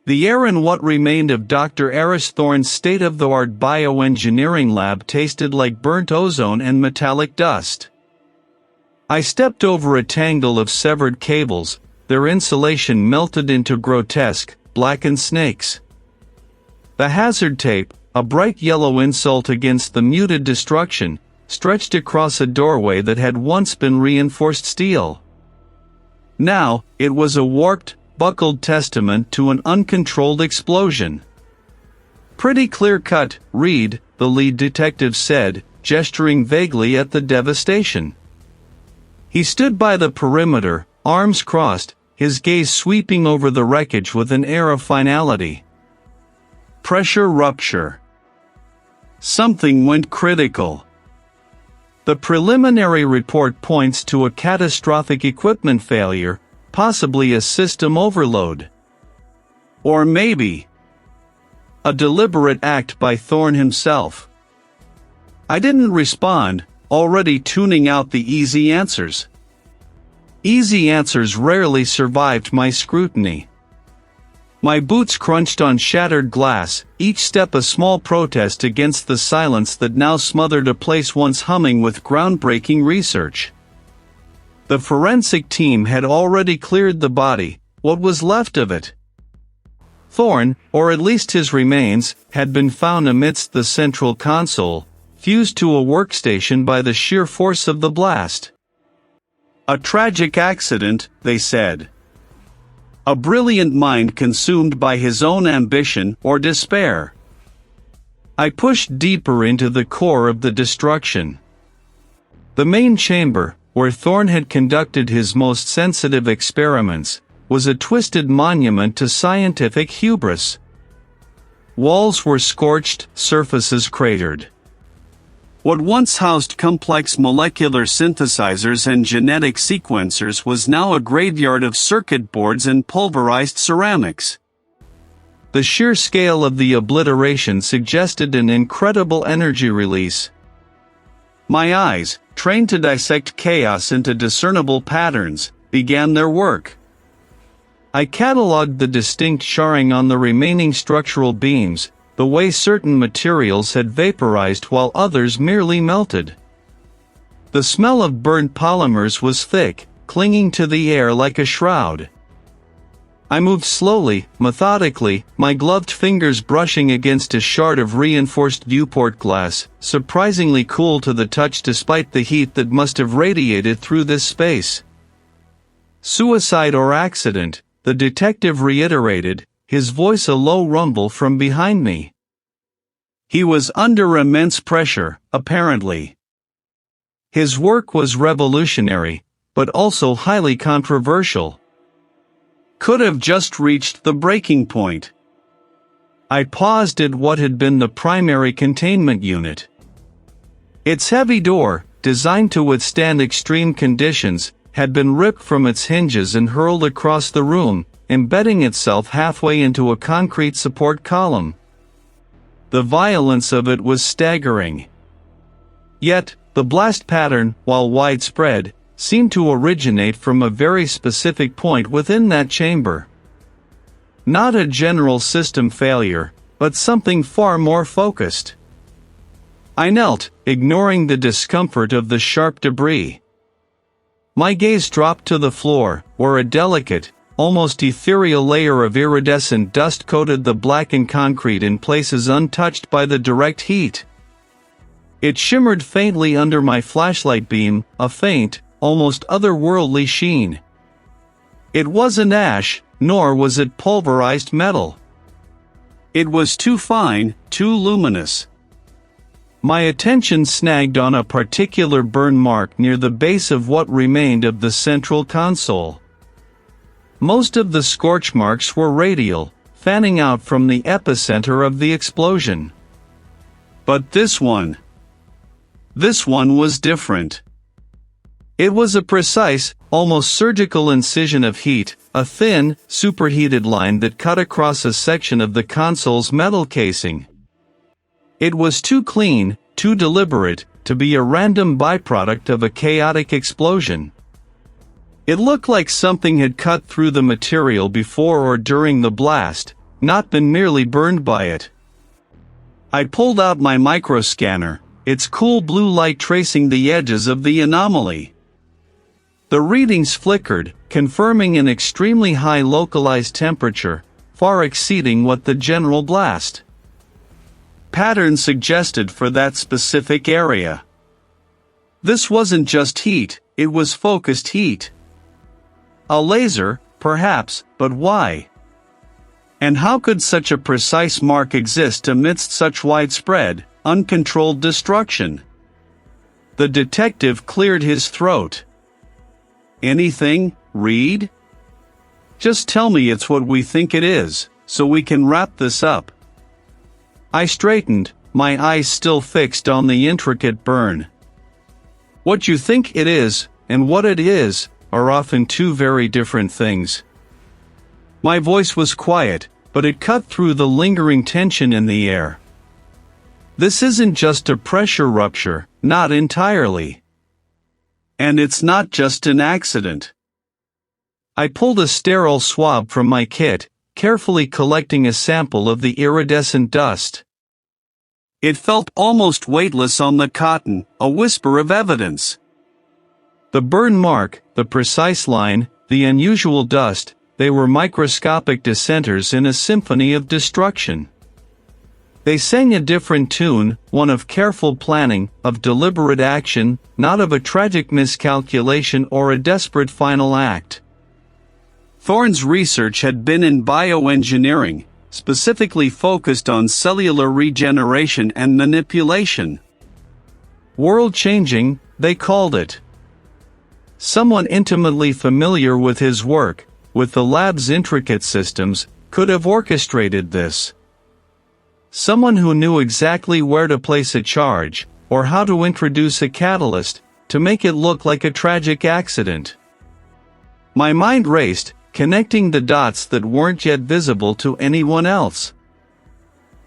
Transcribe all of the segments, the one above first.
The air in what remained of Dr. Aris Thorne's state-of-the-art bioengineering lab tasted like burnt ozone and metallic dust. I stepped over a tangle of severed cables, their insulation melted into grotesque, blackened snakes. The hazard tape, a bright yellow insult against the muted destruction, stretched across a doorway that had once been reinforced steel. Now, it was a warped, buckled testament to an uncontrolled explosion. "Pretty clear-cut, Reed," the lead detective said, gesturing vaguely at the devastation. He stood by the perimeter, arms crossed, his gaze sweeping over the wreckage with an air of finality. "Pressure rupture. Something went critical. The preliminary report points to a catastrophic equipment failure, possibly a system overload. Or maybe a deliberate act by Thorne himself." I didn't respond, already tuning out the easy answers. Easy answers rarely survived my scrutiny. My boots crunched on shattered glass, each step a small protest against the silence that now smothered a place once humming with groundbreaking research. The forensic team had already cleared the body, what was left of it? Thorne, or at least his remains, had been found amidst the central console, fused to a workstation by the sheer force of the blast. "A tragic accident," they said. "A brilliant mind consumed by his own ambition or despair." I pushed deeper into the core of the destruction. The main chamber, where Thorne had conducted his most sensitive experiments, was a twisted monument to scientific hubris. Walls were scorched, surfaces cratered. What once housed complex molecular synthesizers and genetic sequencers was now a graveyard of circuit boards and pulverized ceramics. The sheer scale of the obliteration suggested an incredible energy release. My eyes, trained to dissect chaos into discernible patterns, began their work. I catalogued the distinct charring on the remaining structural beams, the way certain materials had vaporized while others merely melted. The smell of burnt polymers was thick, clinging to the air like a shroud. I moved slowly, methodically, my gloved fingers brushing against a shard of reinforced viewport glass, surprisingly cool to the touch despite the heat that must have radiated through this space. "Suicide or accident," the detective reiterated, his voice a low rumble from behind me. He was under immense pressure, apparently. His work was revolutionary, but also highly controversial. Could have just reached the breaking point. I paused at what had been the primary containment unit. Its heavy door, designed to withstand extreme conditions, had been ripped from its hinges and hurled across the room, embedding itself halfway into a concrete support column. The violence of it was staggering. Yet, the blast pattern, while widespread, seemed to originate from a very specific point within that chamber. Not a general system failure, but something far more focused. I knelt, ignoring the discomfort of the sharp debris. My gaze dropped to the floor, where a delicate, almost ethereal layer of iridescent dust coated the blackened concrete in places untouched by the direct heat. It shimmered faintly under my flashlight beam, a faint, almost otherworldly sheen. It wasn't ash, nor was it pulverized metal. It was too fine, too luminous. My attention snagged on a particular burn mark near the base of what remained of the central console. Most of the scorch marks were radial, fanning out from the epicenter of the explosion. But this one was different. It was a precise, almost surgical incision of heat, a thin, superheated line that cut across a section of the console's metal casing. It was too clean, too deliberate, to be a random byproduct of a chaotic explosion. It looked like something had cut through the material before or during the blast, not been merely burned by it. I pulled out my microscanner, its cool blue light tracing the edges of the anomaly. The readings flickered, confirming an extremely high localized temperature, far exceeding what the general blast pattern suggested for that specific area. This wasn't just heat, it was focused heat. A laser, perhaps, but why? And how could such a precise mark exist amidst such widespread, uncontrolled destruction? The detective cleared his throat. Anything, Reed? Just tell me it's what we think it is, so we can wrap this up. I straightened, my eyes still fixed on the intricate burn. What you think it is, and what it is, are often two very different things. My voice was quiet, but it cut through the lingering tension in the air. This isn't just a pressure rupture, not entirely. And it's not just an accident. I pulled a sterile swab from my kit, carefully collecting a sample of the iridescent dust. It felt almost weightless on the cotton, a whisper of evidence. The burn mark, the precise line, the unusual dust, they were microscopic dissenters in a symphony of destruction. They sang a different tune, one of careful planning, of deliberate action, not of a tragic miscalculation or a desperate final act. Thorne's research had been in bioengineering, specifically focused on cellular regeneration and manipulation. World-changing, they called it. Someone intimately familiar with his work, with the lab's intricate systems, could have orchestrated this. Someone who knew exactly where to place a charge, or how to introduce a catalyst, to make it look like a tragic accident. My mind raced, connecting the dots that weren't yet visible to anyone else.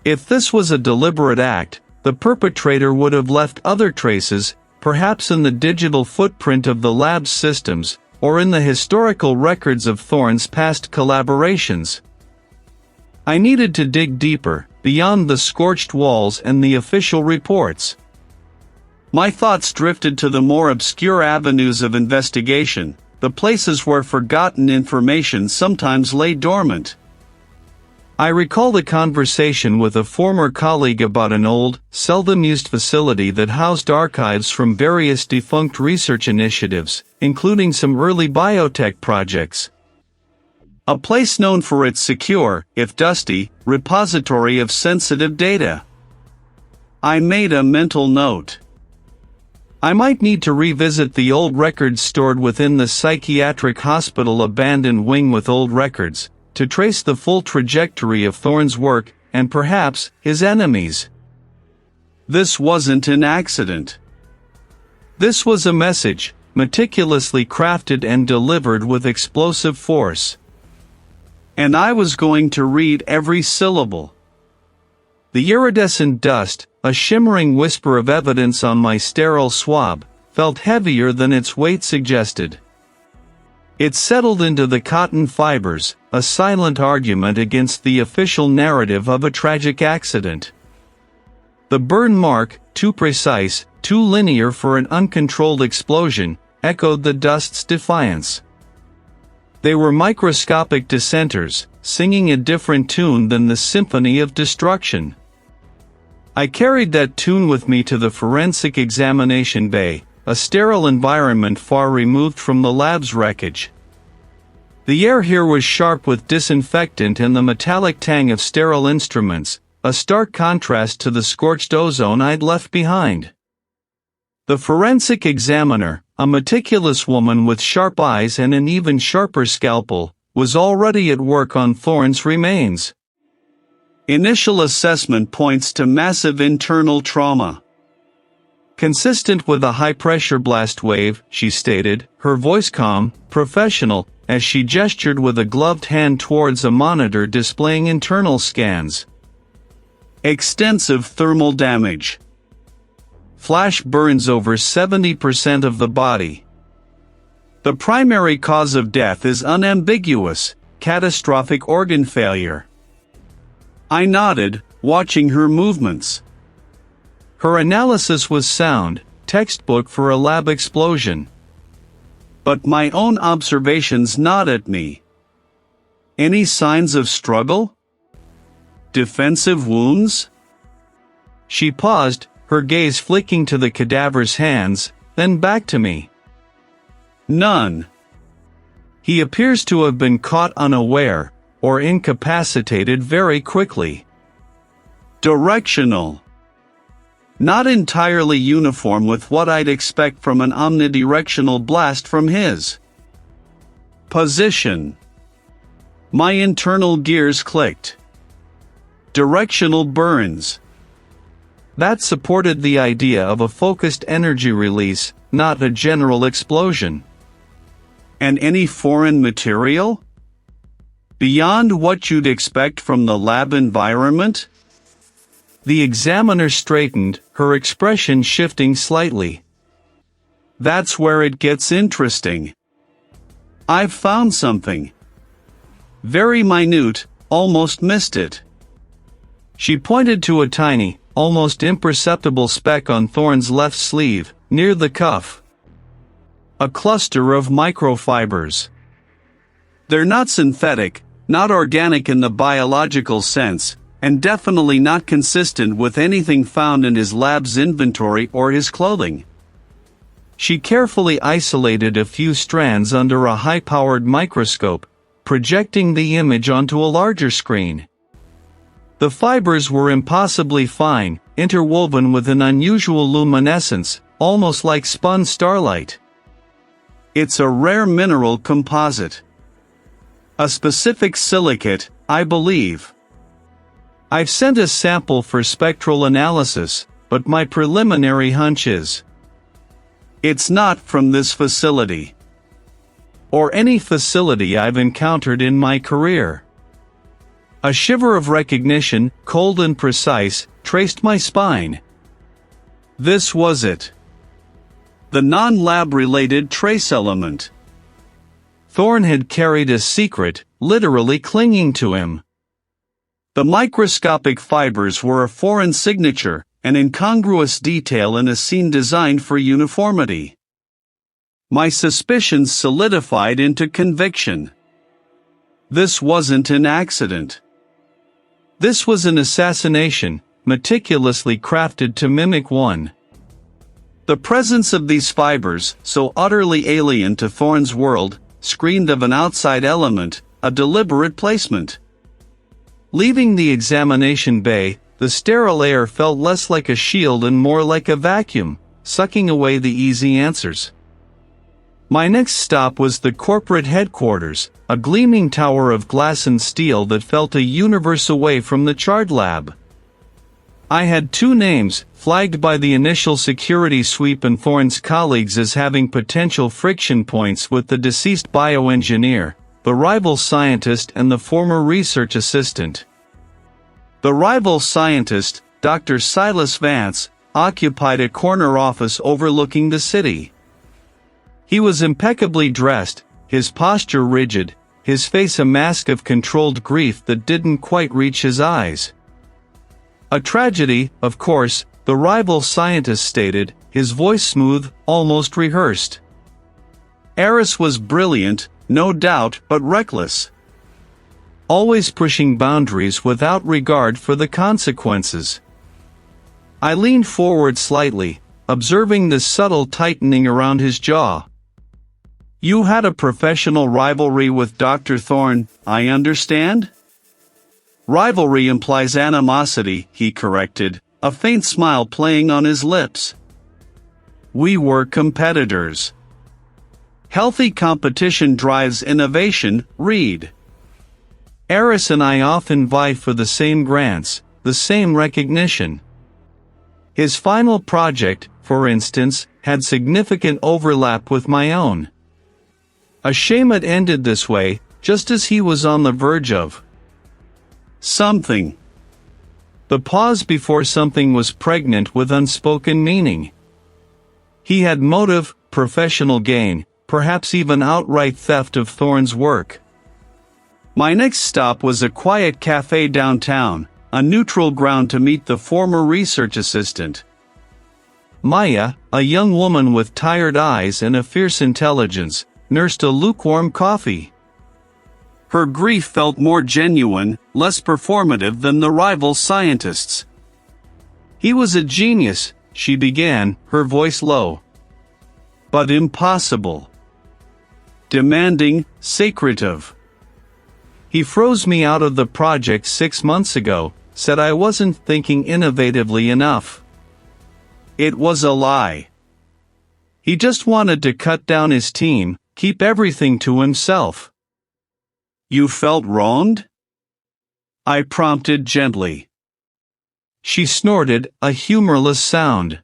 If this was a deliberate act, the perpetrator would have left other traces, perhaps in the digital footprint of the lab's systems, or in the historical records of Thorne's past collaborations. I needed to dig deeper, beyond the scorched walls and the official reports. My thoughts drifted to the more obscure avenues of investigation, the places where forgotten information sometimes lay dormant. I recalled a conversation with a former colleague about an old, seldom used facility that housed archives from various defunct research initiatives, including some early biotech projects. A place known for its secure, if dusty, repository of sensitive data. I made a mental note. I might need to revisit the old records stored within the psychiatric hospital abandoned wing with old records, to trace the full trajectory of Thorne's work, and perhaps, his enemies. This wasn't an accident. This was a message, meticulously crafted and delivered with explosive force. And I was going to read every syllable. The iridescent dust, a shimmering whisper of evidence on my sterile swab, felt heavier than its weight suggested. It settled into the cotton fibers, a silent argument against the official narrative of a tragic accident. The burn mark, too precise, too linear for an uncontrolled explosion, echoed the dust's defiance. They were microscopic dissenters, singing a different tune than the symphony of destruction. I carried that tune with me to the forensic examination bay, a sterile environment far removed from the lab's wreckage. The air here was sharp with disinfectant and the metallic tang of sterile instruments, a stark contrast to the scorched ozone I'd left behind. The forensic examiner, a meticulous woman with sharp eyes and an even sharper scalpel, was already at work on Thorne's remains. Initial assessment points to massive internal trauma. Consistent with a high-pressure blast wave, she stated, her voice calm, professional, as she gestured with a gloved hand towards a monitor displaying internal scans. Extensive thermal damage. Flash burns over 70% of the body. The primary cause of death is unambiguous: catastrophic organ failure. I nodded, watching her movements. Her analysis was sound, textbook for a lab explosion. But my own observations gnawed at me. Any signs of struggle? Defensive wounds? She paused, her gaze flicking to the cadaver's hands, then back to me. None. He appears to have been caught unaware, or incapacitated very quickly. Directional. Not entirely uniform with what I'd expect from an omnidirectional blast from his position. My internal gears clicked. Directional burns. That supported the idea of a focused energy release, not a general explosion. And any foreign material? Beyond what you'd expect from the lab environment? The examiner straightened, her expression shifting slightly. That's where it gets interesting. I've found something. Very minute, almost missed it. She pointed to a tiny, almost imperceptible speck on Thorne's left sleeve, near the cuff. A cluster of microfibers. They're not synthetic, not organic in the biological sense, and definitely not consistent with anything found in his lab's inventory or his clothing. She carefully isolated a few strands under a high-powered microscope, projecting the image onto a larger screen. The fibers were impossibly fine, interwoven with an unusual luminescence, almost like spun starlight. It's a rare mineral composite. A specific silicate, I believe. I've sent a sample for spectral analysis, but my preliminary hunch is it's not from this facility. Or any facility I've encountered in my career. A shiver of recognition, cold and precise, traced my spine. This was it. The non-lab related trace element. Thorne had carried a secret, literally clinging to him. The microscopic fibers were a foreign signature, an incongruous detail in a scene designed for uniformity. My suspicions solidified into conviction. This wasn't an accident. This was an assassination, meticulously crafted to mimic one. The presence of these fibers, so utterly alien to Thorne's world, screamed of an outside element, a deliberate placement. Leaving the examination bay, the sterile air felt less like a shield and more like a vacuum, sucking away the easy answers. My next stop was the corporate headquarters, a gleaming tower of glass and steel that felt a universe away from the charred lab. I had two names, flagged by the initial security sweep and Thorne's colleagues as having potential friction points with the deceased bioengineer, the rival scientist and the former research assistant. The rival scientist, Dr. Silas Vance, occupied a corner office overlooking the city. He was impeccably dressed, his posture rigid, his face a mask of controlled grief that didn't quite reach his eyes. A tragedy, of course, the rival scientist stated, his voice smooth, almost rehearsed. Aris was brilliant, no doubt, but reckless. Always pushing boundaries without regard for the consequences. I leaned forward slightly, observing the subtle tightening around his jaw. You had a professional rivalry with Dr. Thorne, I understand? Rivalry implies animosity, he corrected, a faint smile playing on his lips. We were competitors. Healthy competition drives innovation, read. Aris and I often vie for the same grants, the same recognition. His final project, for instance, had significant overlap with my own. A shame it ended this way, just as he was on the verge of something. The pause before something was pregnant with unspoken meaning. He had motive, professional gain, perhaps even outright theft of Thorne's work. My next stop was a quiet cafe downtown, a neutral ground to meet the former research assistant. Maya, a young woman with tired eyes and a fierce intelligence, nursed a lukewarm coffee. Her grief felt more genuine, less performative than the rival scientists. "He was a genius," she began, her voice low. "But impossible. Demanding, secretive. He froze me out of the project 6 months ago, said I wasn't thinking innovatively enough. It was a lie. He just wanted to cut down his team, keep everything to himself." "You felt wronged?" I prompted gently. She snorted, a humorless sound.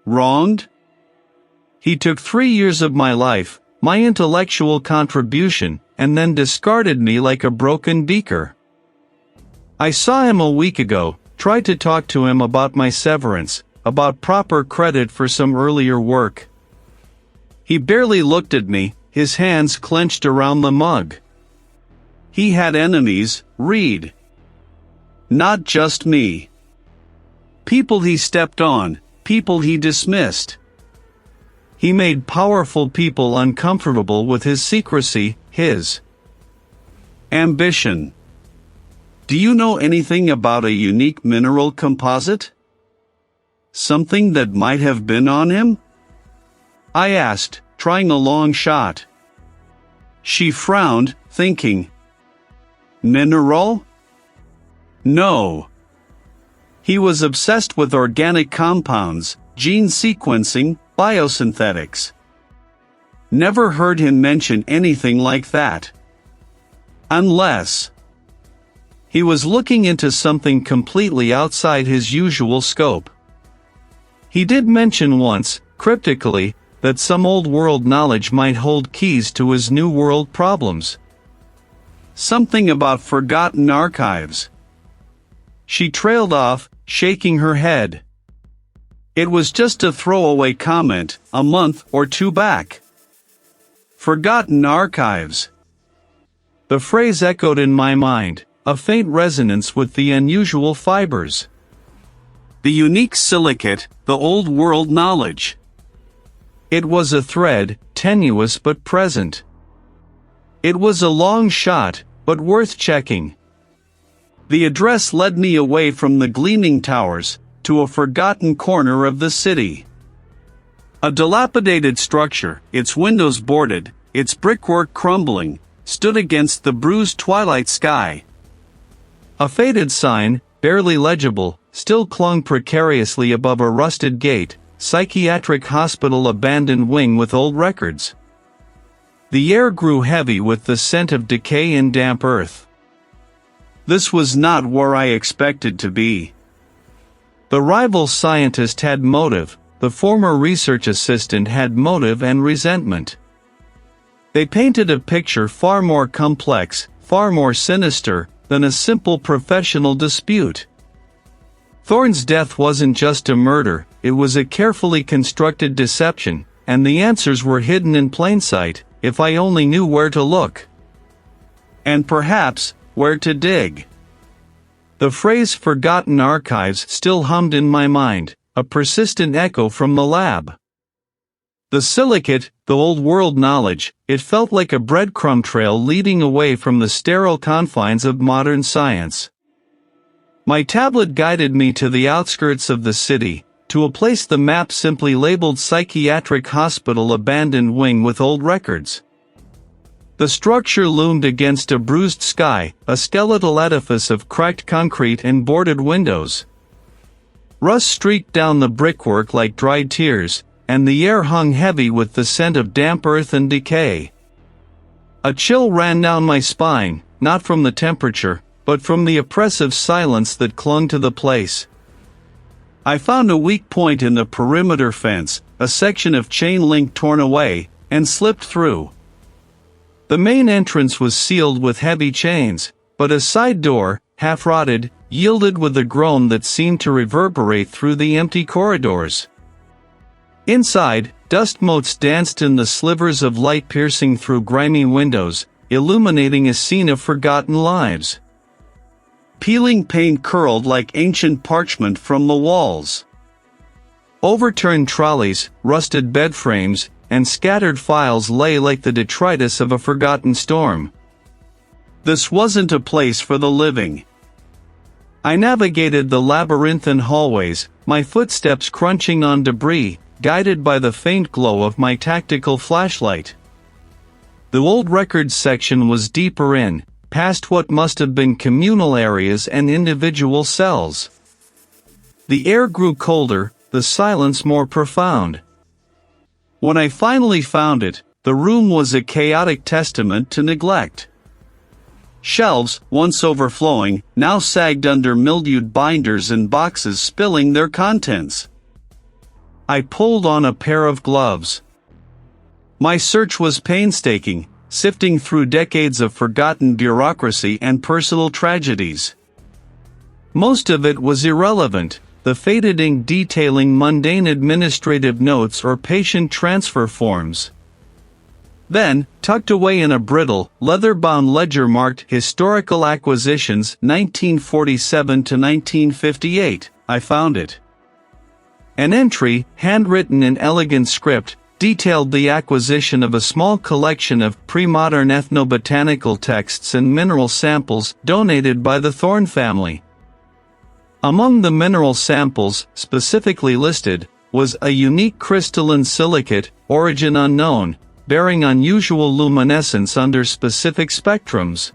"Wronged? He took 3 years of my life, my intellectual contribution, and then discarded me like a broken beaker. I saw him a week ago, tried to talk to him about my severance, about proper credit for some earlier work. He barely looked at me, his hands clenched around the mug. He had enemies, Reed. Not just me. People he stepped on, people he dismissed. He made powerful people uncomfortable with his secrecy, his ambition. Do you know anything about a unique mineral composite? Something that might have been on him?" I asked, trying a long shot. She frowned, thinking. "Mineral? No. He was obsessed with organic compounds, gene sequencing, biosynthetics. Never heard him mention anything like that. Unless he was looking into something completely outside his usual scope. He did mention once, cryptically, that some old world knowledge might hold keys to his new world problems. Something about forgotten archives." She trailed off, shaking her head. "It was just a throwaway comment, a month or 2 back. Forgotten archives." The phrase echoed in my mind, a faint resonance with the unusual fibers. The unique silicate, the old world knowledge. It was a thread, tenuous but present. It was a long shot, but worth checking. The address led me away from the gleaming towers, to a forgotten corner of the city. A dilapidated structure, its windows boarded, its brickwork crumbling, stood against the bruised twilight sky. A faded sign, barely legible, still clung precariously above a rusted gate, "Psychiatric Hospital Abandoned Wing with Old Records." The air grew heavy with the scent of decay and damp earth. This was not where I expected to be. The rival scientist had motive, the former research assistant had motive and resentment. They painted a picture far more complex, far more sinister, than a simple professional dispute. Thorne's death wasn't just a murder, it was a carefully constructed deception, and the answers were hidden in plain sight, if I only knew where to look. And perhaps, where to dig. The phrase "forgotten archives" still hummed in my mind, a persistent echo from the lab. The silicate, the old world knowledge, it felt like a breadcrumb trail leading away from the sterile confines of modern science. My tablet guided me to the outskirts of the city, to a place the map simply labeled Psychiatric Hospital Abandoned Wing with Old Records. The structure loomed against a bruised sky, a skeletal edifice of cracked concrete and boarded windows. Rust streaked down the brickwork like dried tears, and the air hung heavy with the scent of damp earth and decay. A chill ran down my spine, not from the temperature, but from the oppressive silence that clung to the place. I found a weak point in the perimeter fence, a section of chain link torn away, and slipped through. The main entrance was sealed with heavy chains, but a side door, half-rotted, yielded with a groan that seemed to reverberate through the empty corridors. Inside, dust motes danced in the slivers of light piercing through grimy windows, illuminating a scene of forgotten lives. Peeling paint curled like ancient parchment from the walls. Overturned trolleys, rusted bed frames, and scattered files lay like the detritus of a forgotten storm. This wasn't a place for the living. I navigated the labyrinthine hallways, my footsteps crunching on debris, guided by the faint glow of my tactical flashlight. The old records section was deeper in, past what must have been communal areas and individual cells. The air grew colder, the silence more profound. When I finally found it, the room was a chaotic testament to neglect. Shelves, once overflowing, now sagged under mildewed binders and boxes spilling their contents. I pulled on a pair of gloves. My search was painstaking, sifting through decades of forgotten bureaucracy and personal tragedies. Most of it was irrelevant, the faded ink detailing mundane administrative notes or patient transfer forms. Then, tucked away in a brittle, leather-bound ledger marked Historical Acquisitions 1947 to 1958, I found it. An entry, handwritten in elegant script, detailed the acquisition of a small collection of pre-modern ethnobotanical texts and mineral samples donated by the Thorne family. Among the mineral samples, specifically listed, was a unique crystalline silicate, origin unknown, bearing unusual luminescence under specific spectrums.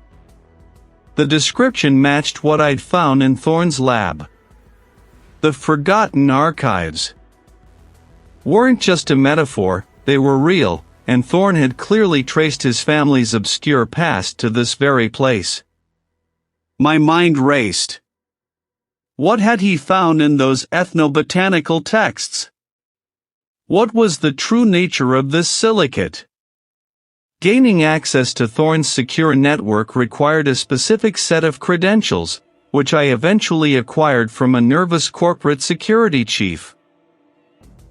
The description matched what I'd found in Thorne's lab. The forgotten archives weren't just a metaphor, they were real, and Thorne had clearly traced his family's obscure past to this very place. My mind raced. What had he found in those ethnobotanical texts? What was the true nature of this silicate? Gaining access to Thorne's secure network required a specific set of credentials, which I eventually acquired from a nervous corporate security chief.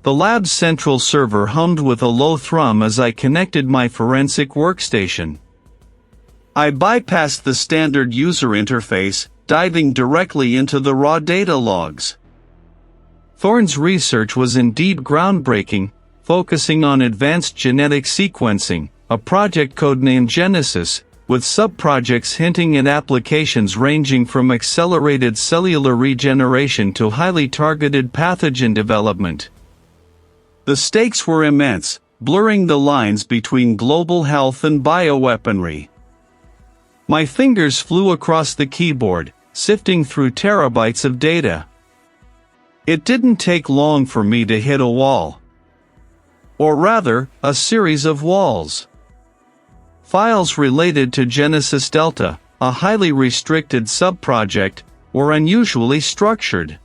The lab's central server hummed with a low thrum as I connected my forensic workstation. I bypassed the standard user interface, diving directly into the raw data logs. Thorne's research was indeed groundbreaking, focusing on advanced genetic sequencing, a project codenamed Genesis, with sub-projects hinting at applications ranging from accelerated cellular regeneration to highly targeted pathogen development. The stakes were immense, blurring the lines between global health and bioweaponry. My fingers flew across the keyboard, sifting through terabytes of data. It didn't take long for me to hit a wall. Or rather, a series of walls. Files related to Genesis Delta, a highly restricted subproject, were unusually structured.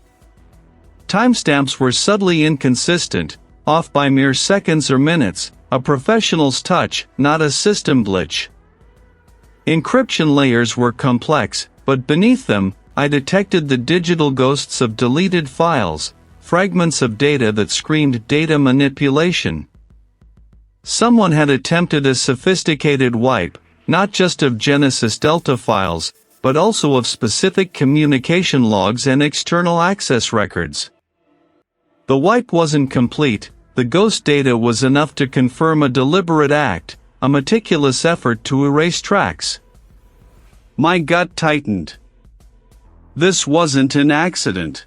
Timestamps were subtly inconsistent, off by mere seconds or minutes, a professional's touch, not a system glitch. Encryption layers were complex, but beneath them, I detected the digital ghosts of deleted files, fragments of data that screamed data manipulation. Someone had attempted a sophisticated wipe, not just of Genesis Delta files, but also of specific communication logs and external access records. The wipe wasn't complete, the ghost data was enough to confirm a deliberate act, a meticulous effort to erase tracks. My gut tightened. This wasn't an accident.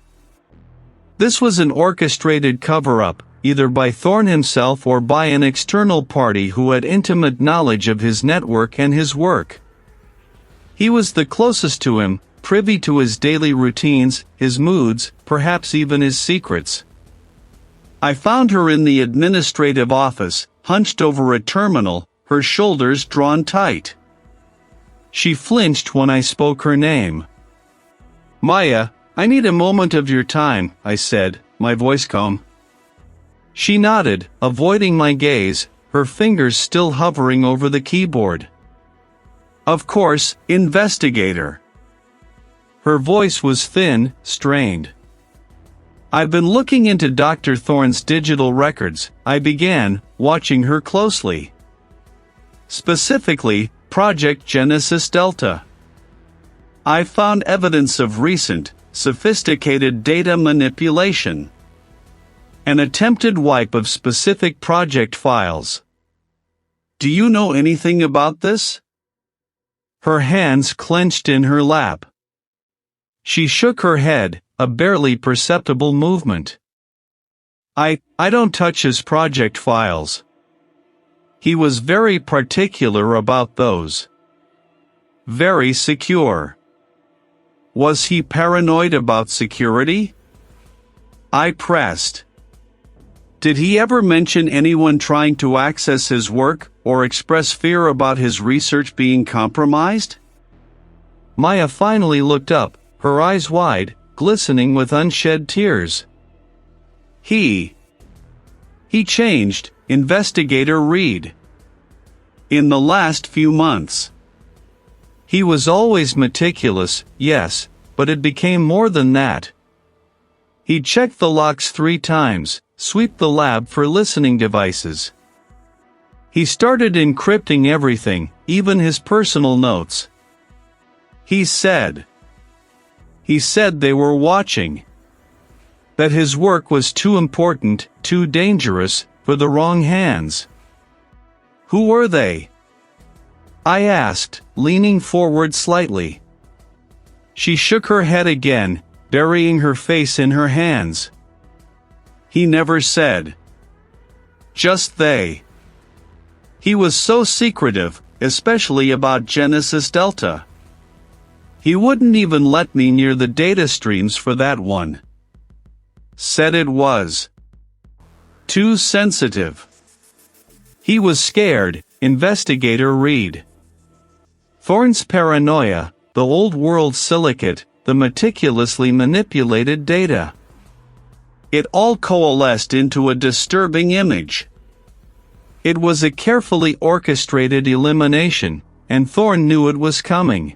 This was an orchestrated cover-up, either by Thorne himself or by an external party who had intimate knowledge of his network and his work. He was the closest to him, privy to his daily routines, his moods, perhaps even his secrets. I found her in the administrative office, hunched over a terminal, her shoulders drawn tight. She flinched when I spoke her name. "Maya, I need a moment of your time," I said, my voice calm. She nodded, avoiding my gaze, her fingers still hovering over the keyboard. "Of course, investigator." Her voice was thin, strained. "I've been looking into Dr. Thorne's digital records," I began, watching her closely. "Specifically, Project Genesis Delta." I found evidence of recent, sophisticated data manipulation. An attempted wipe of specific project files. Do you know anything about this? Her hands clenched in her lap. She shook her head, a barely perceptible movement. I don't touch his project files. He was very particular about those. Very secure. Was he paranoid about security? I pressed. Did he ever mention anyone trying to access his work, or express fear about his research being compromised? Maya finally looked up, her eyes wide, glistening with unshed tears. He changed, Investigator Reed. In the last few months. He was always meticulous, yes, but it became more than that. He'd check the locks 3 times, sweep the lab for listening devices. He started encrypting everything, even his personal notes. He said they were watching. That his work was too important, too dangerous, for the wrong hands. Who were they? I asked, leaning forward slightly. She shook her head again, burying her face in her hands. He never said. Just they. He was so secretive, especially about Genesis Delta. He wouldn't even let me near the data streams for that one. Said it was too sensitive. He was scared, Investigator Reed. Thorne's paranoia, the old world silicate, the meticulously manipulated data. It all coalesced into a disturbing image. It was a carefully orchestrated elimination, and Thorne knew it was coming.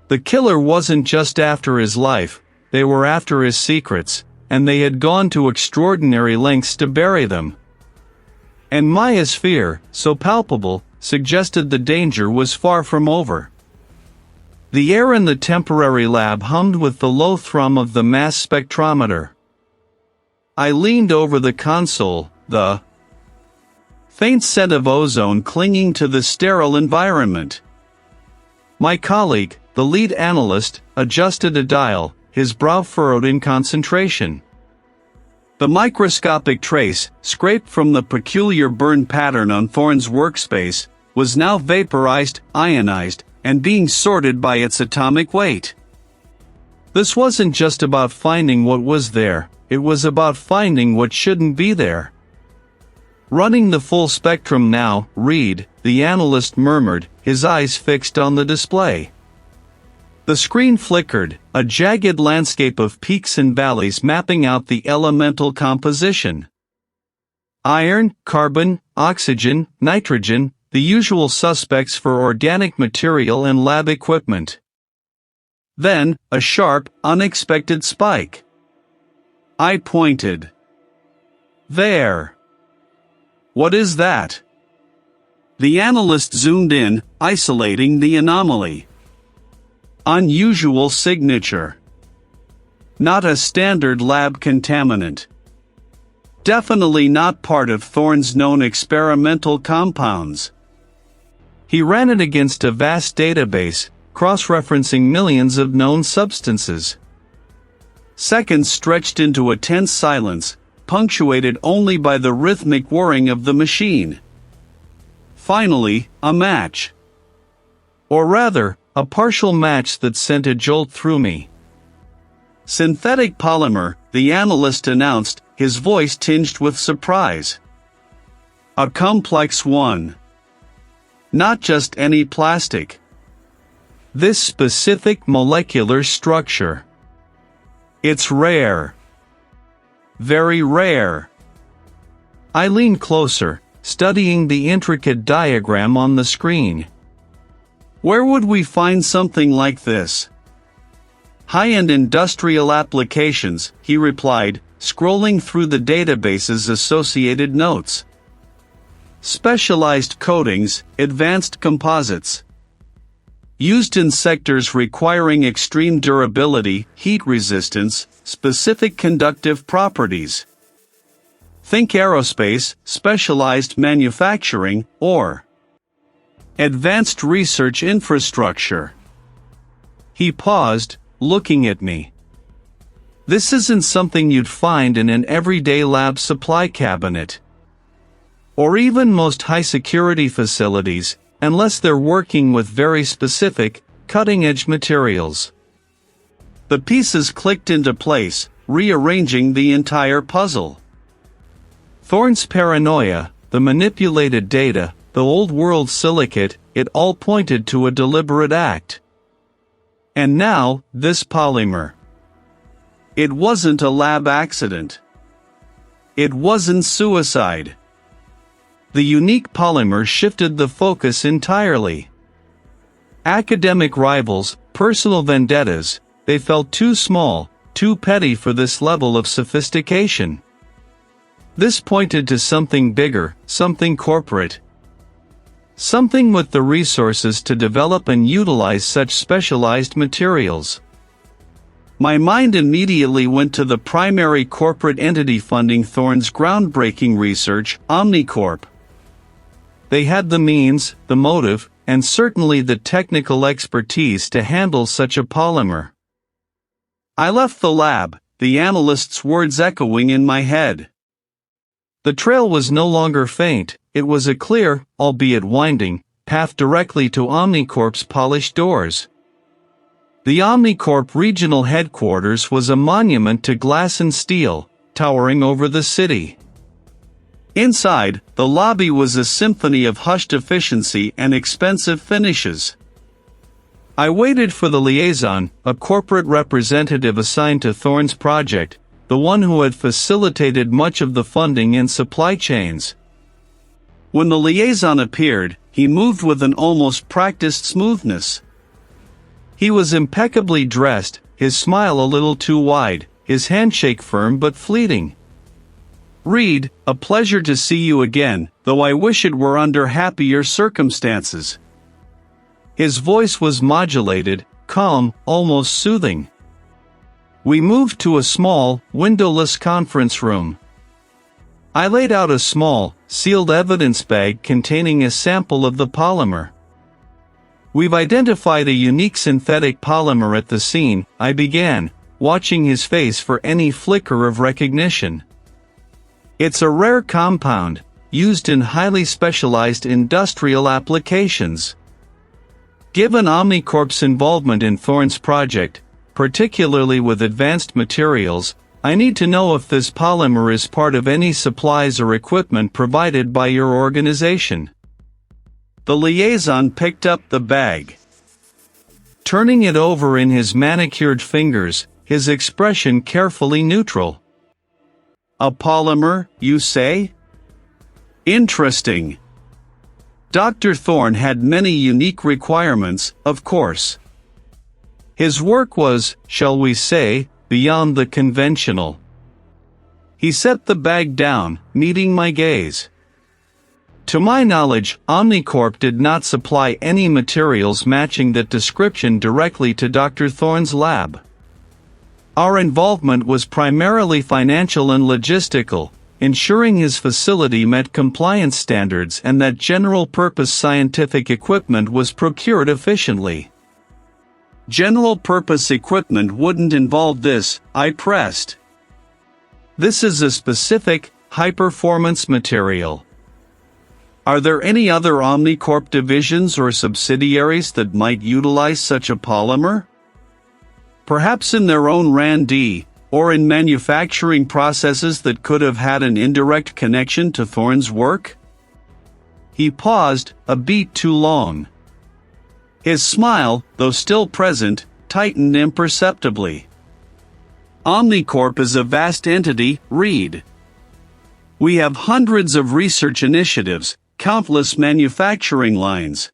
The killer wasn't just after his life, they were after his secrets, and they had gone to extraordinary lengths to bury them. And Maya's fear, so palpable, suggested the danger was far from over. The air in the temporary lab hummed with the low thrum of the mass spectrometer. I leaned over the console, the faint scent of ozone clinging to the sterile environment. My colleague, the lead analyst, adjusted a dial, his brow furrowed in concentration. The microscopic trace, scraped from the peculiar burn pattern on Thorne's workspace, was now vaporized, ionized, and being sorted by its atomic weight. This wasn't just about finding what was there, it was about finding what shouldn't be there. Running the full spectrum now, Reed, the analyst murmured, his eyes fixed on the display. The screen flickered, a jagged landscape of peaks and valleys mapping out the elemental composition. Iron, carbon, oxygen, nitrogen, the usual suspects for organic material and lab equipment. Then, a sharp, unexpected spike. I pointed. There. What is that? The analyst zoomed in, isolating the anomaly. Unusual signature. Not a standard lab contaminant. Definitely not part of Thorne's known experimental compounds. He ran it against a vast database, cross-referencing millions of known substances. Seconds stretched into a tense silence, punctuated only by the rhythmic whirring of the machine. Finally, a match. Or rather, a partial match that sent a jolt through me. Synthetic polymer, the analyst announced, his voice tinged with surprise. A complex one. Not just any plastic. This specific molecular structure. It's rare. Very rare. I leaned closer, studying the intricate diagram on the screen. Where would we find something like this? High-end industrial applications, he replied, scrolling through the database's associated notes. Specialized coatings, advanced composites. used in sectors requiring extreme durability, heat resistance, specific conductive properties. Think aerospace, specialized manufacturing, or advanced research infrastructure. He paused, looking at me. This isn't something you'd find in an everyday lab supply cabinet, or even most high-security facilities, unless they're working with very specific, cutting-edge materials. The pieces clicked into place, rearranging the entire puzzle. Thorne's paranoia, the manipulated data, the old-world silicate, it all pointed to a deliberate act. And now, this polymer. It wasn't a lab accident. It wasn't suicide. The unique polymer shifted the focus entirely. Academic rivals, personal vendettas, they felt too small, too petty for this level of sophistication. This pointed to something bigger, something corporate. Something with the resources to develop and utilize such specialized materials. My mind immediately went to the primary corporate entity funding Thorne's groundbreaking research, Omnicorp. They had the means, the motive, and certainly the technical expertise to handle such a polymer. I left the lab, the analyst's words echoing in my head. The trail was no longer faint, it was a clear, albeit winding, path directly to Omnicorp's polished doors. The Omnicorp regional headquarters was a monument to glass and steel, towering over the city. Inside, the lobby was a symphony of hushed efficiency and expensive finishes. I waited for the liaison, a corporate representative assigned to Thorne's project, the one who had facilitated much of the funding and supply chains. When the liaison appeared, he moved with an almost practiced smoothness. He was impeccably dressed, his smile a little too wide, his handshake firm but fleeting. "Reed, a pleasure to see you again, though I wish it were under happier circumstances." His voice was modulated, calm, almost soothing. We moved to a small, windowless conference room. I laid out a small, sealed evidence bag containing a sample of the polymer. "We've identified a unique synthetic polymer at the scene," I began, watching his face for any flicker of recognition. "It's a rare compound, used in highly specialized industrial applications. Given Omnicorp's involvement in Thorne's project, particularly with advanced materials, I need to know if this polymer is part of any supplies or equipment provided by your organization." The liaison picked up the bag. Turning it over in his manicured fingers, his expression carefully neutral. "A polymer, you say? Interesting." Dr. Thorne had many unique requirements, of course. His work was, shall we say, beyond the conventional. He set the bag down, meeting my gaze. To my knowledge, Omnicorp did not supply any materials matching that description directly to Dr. Thorne's lab. Our involvement was primarily financial and logistical, ensuring his facility met compliance standards and that general-purpose scientific equipment was procured efficiently. "General-purpose equipment wouldn't involve this," I pressed. "This is a specific, high-performance material. Are there any other Omnicorp divisions or subsidiaries that might utilize such a polymer? Perhaps in their own R&D, or in manufacturing processes that could have had an indirect connection to Thorne's work?" He paused, a beat too long. His smile, though still present, tightened imperceptibly. "Omnicorp is a vast entity, Reed. We have hundreds of research initiatives, countless manufacturing lines.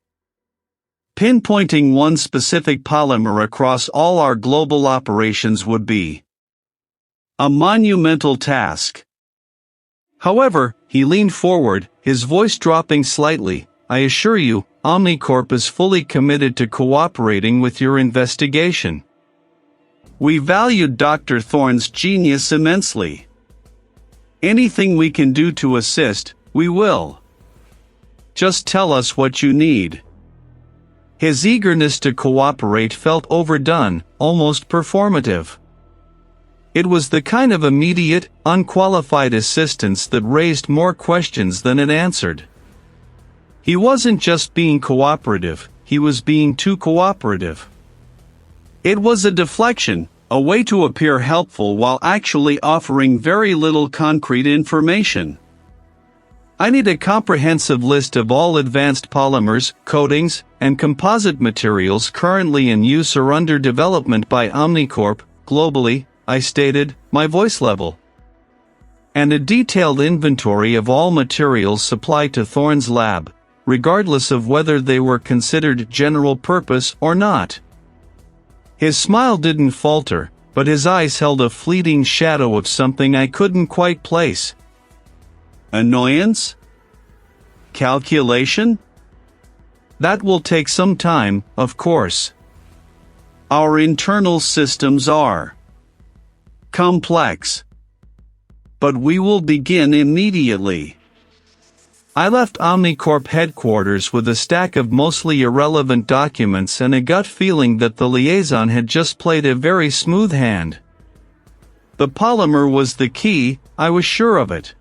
Pinpointing one specific polymer across all our global operations would be a monumental task." However, he leaned forward, his voice dropping slightly, "I assure you, Omnicorp is fully committed to cooperating with your investigation. We valued Dr. Thorne's genius immensely. Anything we can do to assist, we will. Just tell us what you need." His eagerness to cooperate felt overdone, almost performative. It was the kind of immediate, unqualified assistance that raised more questions than it answered. He wasn't just being cooperative, he was being too cooperative. It was a deflection, a way to appear helpful while actually offering very little concrete information. "I need a comprehensive list of all advanced polymers, coatings, and composite materials currently in use or under development by Omnicorp, globally," I stated, my voice level. "And a detailed inventory of all materials supplied to Thorne's lab, regardless of whether they were considered general purpose or not." His smile didn't falter, but his eyes held a fleeting shadow of something I couldn't quite place. Annoyance? Calculation? That will take some time, of course. Our internal systems are complex. But we will begin immediately. I left Omnicorp headquarters with a stack of mostly irrelevant documents and a gut feeling that the liaison had just played a very smooth hand. The polymer was the key, I was sure of it.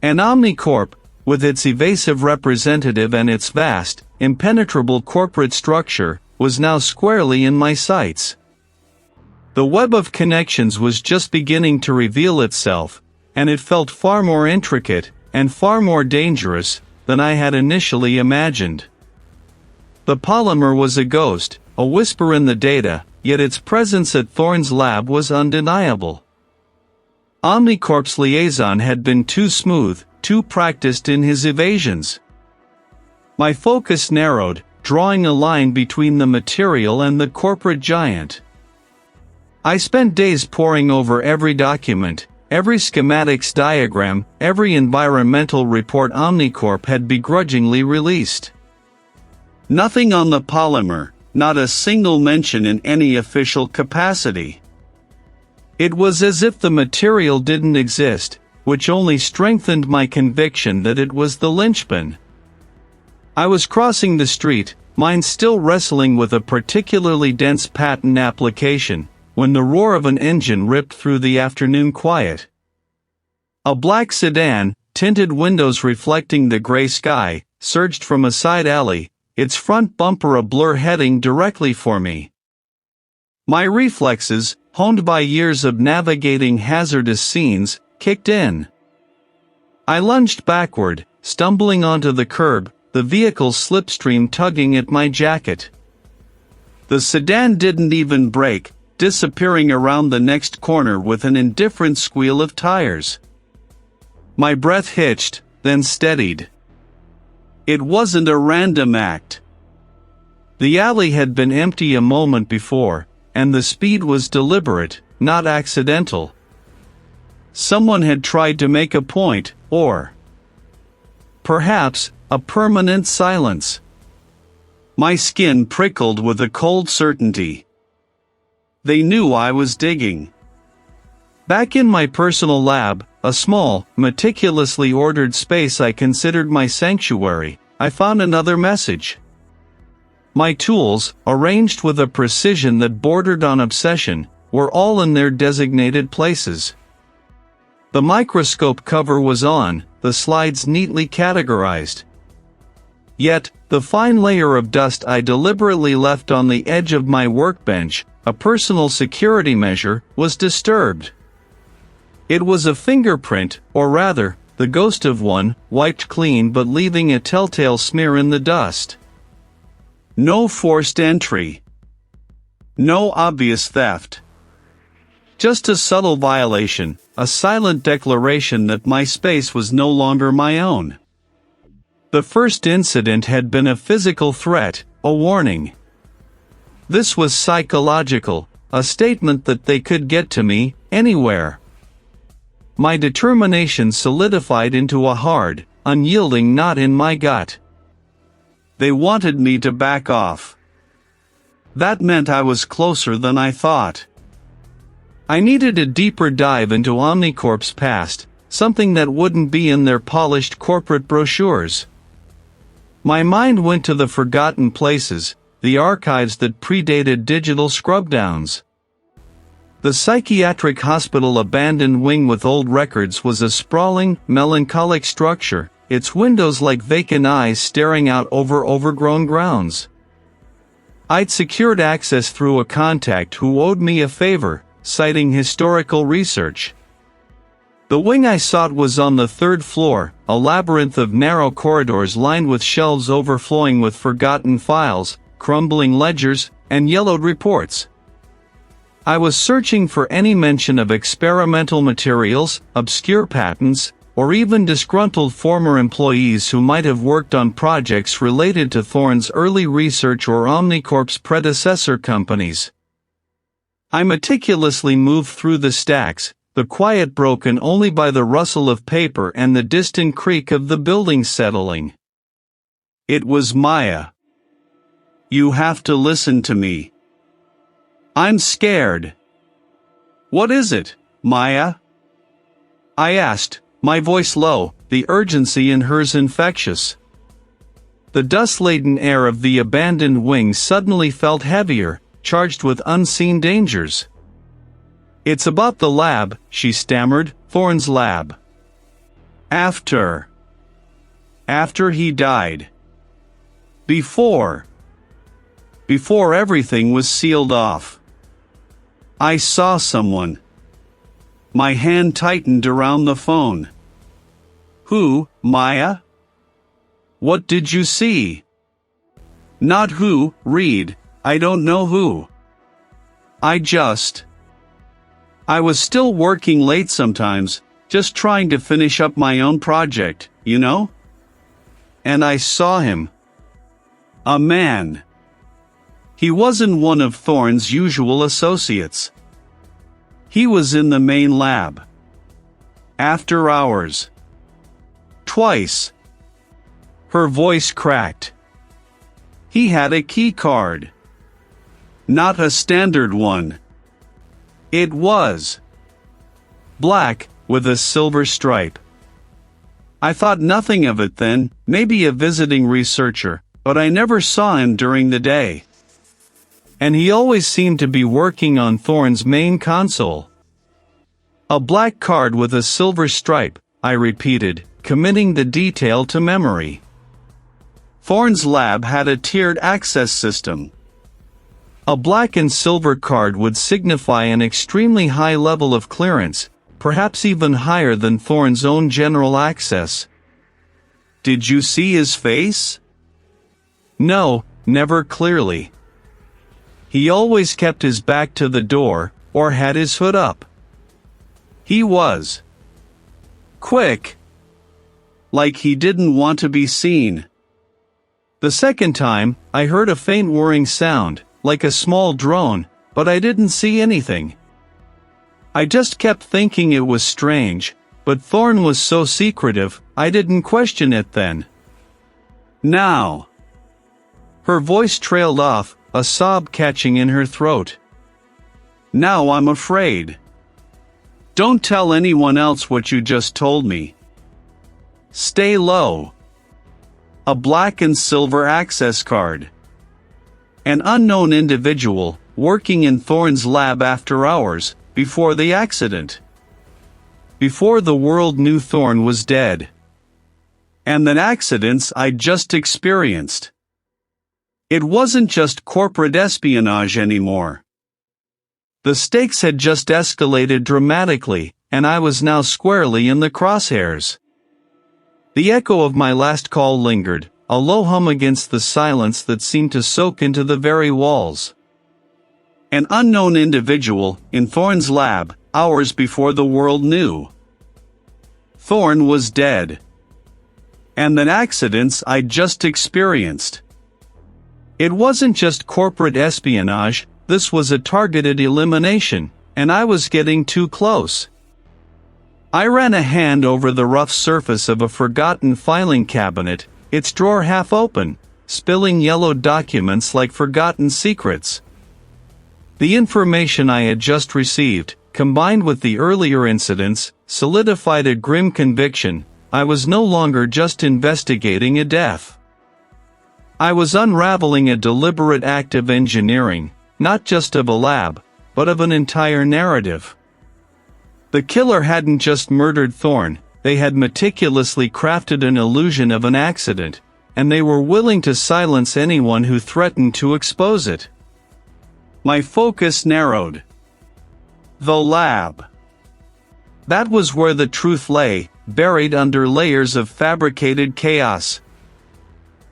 And Omnicorp, with its evasive representative and its vast, impenetrable corporate structure, was now squarely in my sights. The web of connections was just beginning to reveal itself, and it felt far more intricate, and far more dangerous, than I had initially imagined. The polymer was a ghost, a whisper in the data, yet its presence at Thorne's lab was undeniable. Omnicorp's liaison had been too smooth, too practiced in his evasions. My focus narrowed, drawing a line between the material and the corporate giant. I spent days poring over every document, every schematics diagram, every environmental report Omnicorp had begrudgingly released. Nothing on the polymer, not a single mention in any official capacity. It was as if the material didn't exist, which only strengthened my conviction that it was the linchpin. I was crossing the street, mind still wrestling with a particularly dense patent application, when the roar of an engine ripped through the afternoon quiet. A black sedan, tinted windows reflecting the gray sky, surged from a side alley, its front bumper a blur heading directly for me. My reflexes, honed by years of navigating hazardous scenes, kicked in. I lunged backward, stumbling onto the curb, the vehicle's slipstream tugging at my jacket. The sedan didn't even brake, disappearing around the next corner with an indifferent squeal of tires. My breath hitched, then steadied. It wasn't a random act. The alley had been empty a moment before, and the speed was deliberate, not accidental. Someone had tried to make a point, or perhaps, a permanent silence. My skin prickled with a cold certainty. They knew I was digging. Back in my personal lab, a small, meticulously ordered space I considered my sanctuary, I found another message. My tools, arranged with a precision that bordered on obsession, were all in their designated places. The microscope cover was on, the slides neatly categorized. Yet, the fine layer of dust I deliberately left on the edge of my workbench, a personal security measure, was disturbed. It was a fingerprint, or rather, the ghost of one, wiped clean but leaving a telltale smear in the dust. No forced entry. No obvious theft. Just a subtle violation, a silent declaration that my space was no longer my own. The first incident had been a physical threat, a warning. This was psychological, a statement that they could get to me, anywhere. My determination solidified into a hard, unyielding knot in my gut. They wanted me to back off. That meant I was closer than I thought. I needed a deeper dive into Omnicorp's past, something that wouldn't be in their polished corporate brochures. My mind went to the forgotten places, the archives that predated digital scrubdowns. The psychiatric hospital abandoned wing with old records was a sprawling, melancholic structure, its windows like vacant eyes staring out over overgrown grounds. I'd secured access through a contact who owed me a favor, citing historical research. The wing I sought was on the 3rd floor, a labyrinth of narrow corridors lined with shelves overflowing with forgotten files, crumbling ledgers, and yellowed reports. I was searching for any mention of experimental materials, obscure patents, or even disgruntled former employees who might have worked on projects related to Thorne's early research or Omnicorp's predecessor companies. I meticulously moved through the stacks, the quiet broken only by the rustle of paper and the distant creak of the building settling. It was Maya. "You have to listen to me. I'm scared." "What is it, Maya?" I asked, my voice low, the urgency in hers infectious. The dust-laden air of the abandoned wing suddenly felt heavier, charged with unseen dangers. "It's about the lab," she stammered, "Thorne's lab. After he died. Before everything was sealed off. I saw someone." My hand tightened around the phone. "Who, Maya? What did you see?" "Not who, Reed, I don't know who. I was still working late sometimes, just trying to finish up my own project, you know? And I saw him. A man. He wasn't one of Thorne's usual associates. He was in the main lab. After hours. Twice." Her voice cracked. "He had a key card. Not a standard one. It was black, with a silver stripe. I thought nothing of it then, maybe a visiting researcher, but I never saw him during the day. And he always seemed to be working on Thorne's main console." "A black card with a silver stripe," I repeated, committing the detail to memory. "Thorne's lab had a tiered access system. A black and silver card would signify an extremely high level of clearance, perhaps even higher than Thorne's own general access." "Did you see his face?" "No, never clearly. He always kept his back to the door, or had his hood up. He was quick. Like he didn't want to be seen." The second time, I heard a faint whirring sound, like a small drone, but I didn't see anything. I just kept thinking it was strange, but Thorne was so secretive, I didn't question it then. "Now." Her voice trailed off, a sob catching in her throat. "Now I'm afraid. Don't tell anyone else what you just told me. Stay low. A black and silver access card. An unknown individual, working in Thorne's lab after hours, before the accident. Before the world knew Thorne was dead. And the accidents I'd just experienced. It wasn't just corporate espionage anymore. The stakes had just escalated dramatically, and I was now squarely in the crosshairs. The echo of my last call lingered, a low hum against the silence that seemed to soak into the very walls. An unknown individual, in Thorne's lab, hours before the world knew. Thorne was dead. And the accidents I'd just experienced. It wasn't just corporate espionage, this was a targeted elimination, and I was getting too close. I ran a hand over the rough surface of a forgotten filing cabinet, its drawer half open, spilling yellow documents like forgotten secrets. The information I had just received, combined with the earlier incidents, solidified a grim conviction: I was no longer just investigating a death. I was unraveling a deliberate act of engineering, not just of a lab, but of an entire narrative. The killer hadn't just murdered Thorne, they had meticulously crafted an illusion of an accident, and they were willing to silence anyone who threatened to expose it. My focus narrowed. The lab. That was where the truth lay, buried under layers of fabricated chaos.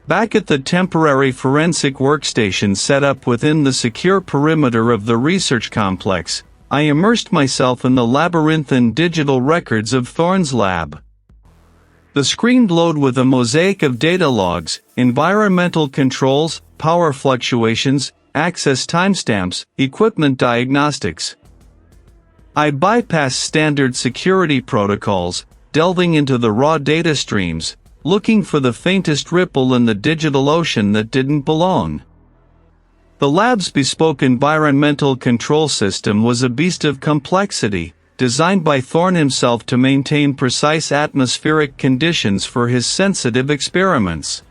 Back at the temporary forensic workstation set up within the secure perimeter of the research complex, I immersed myself in the labyrinthine digital records of Thorne's lab. The screen glowed with a mosaic of data logs, environmental controls, power fluctuations, access timestamps, equipment diagnostics. I bypassed standard security protocols, delving into the raw data streams, looking for the faintest ripple in the digital ocean that didn't belong. The lab's bespoke environmental control system was a beast of complexity, designed by Thorne himself to maintain precise atmospheric conditions for his sensitive experiments.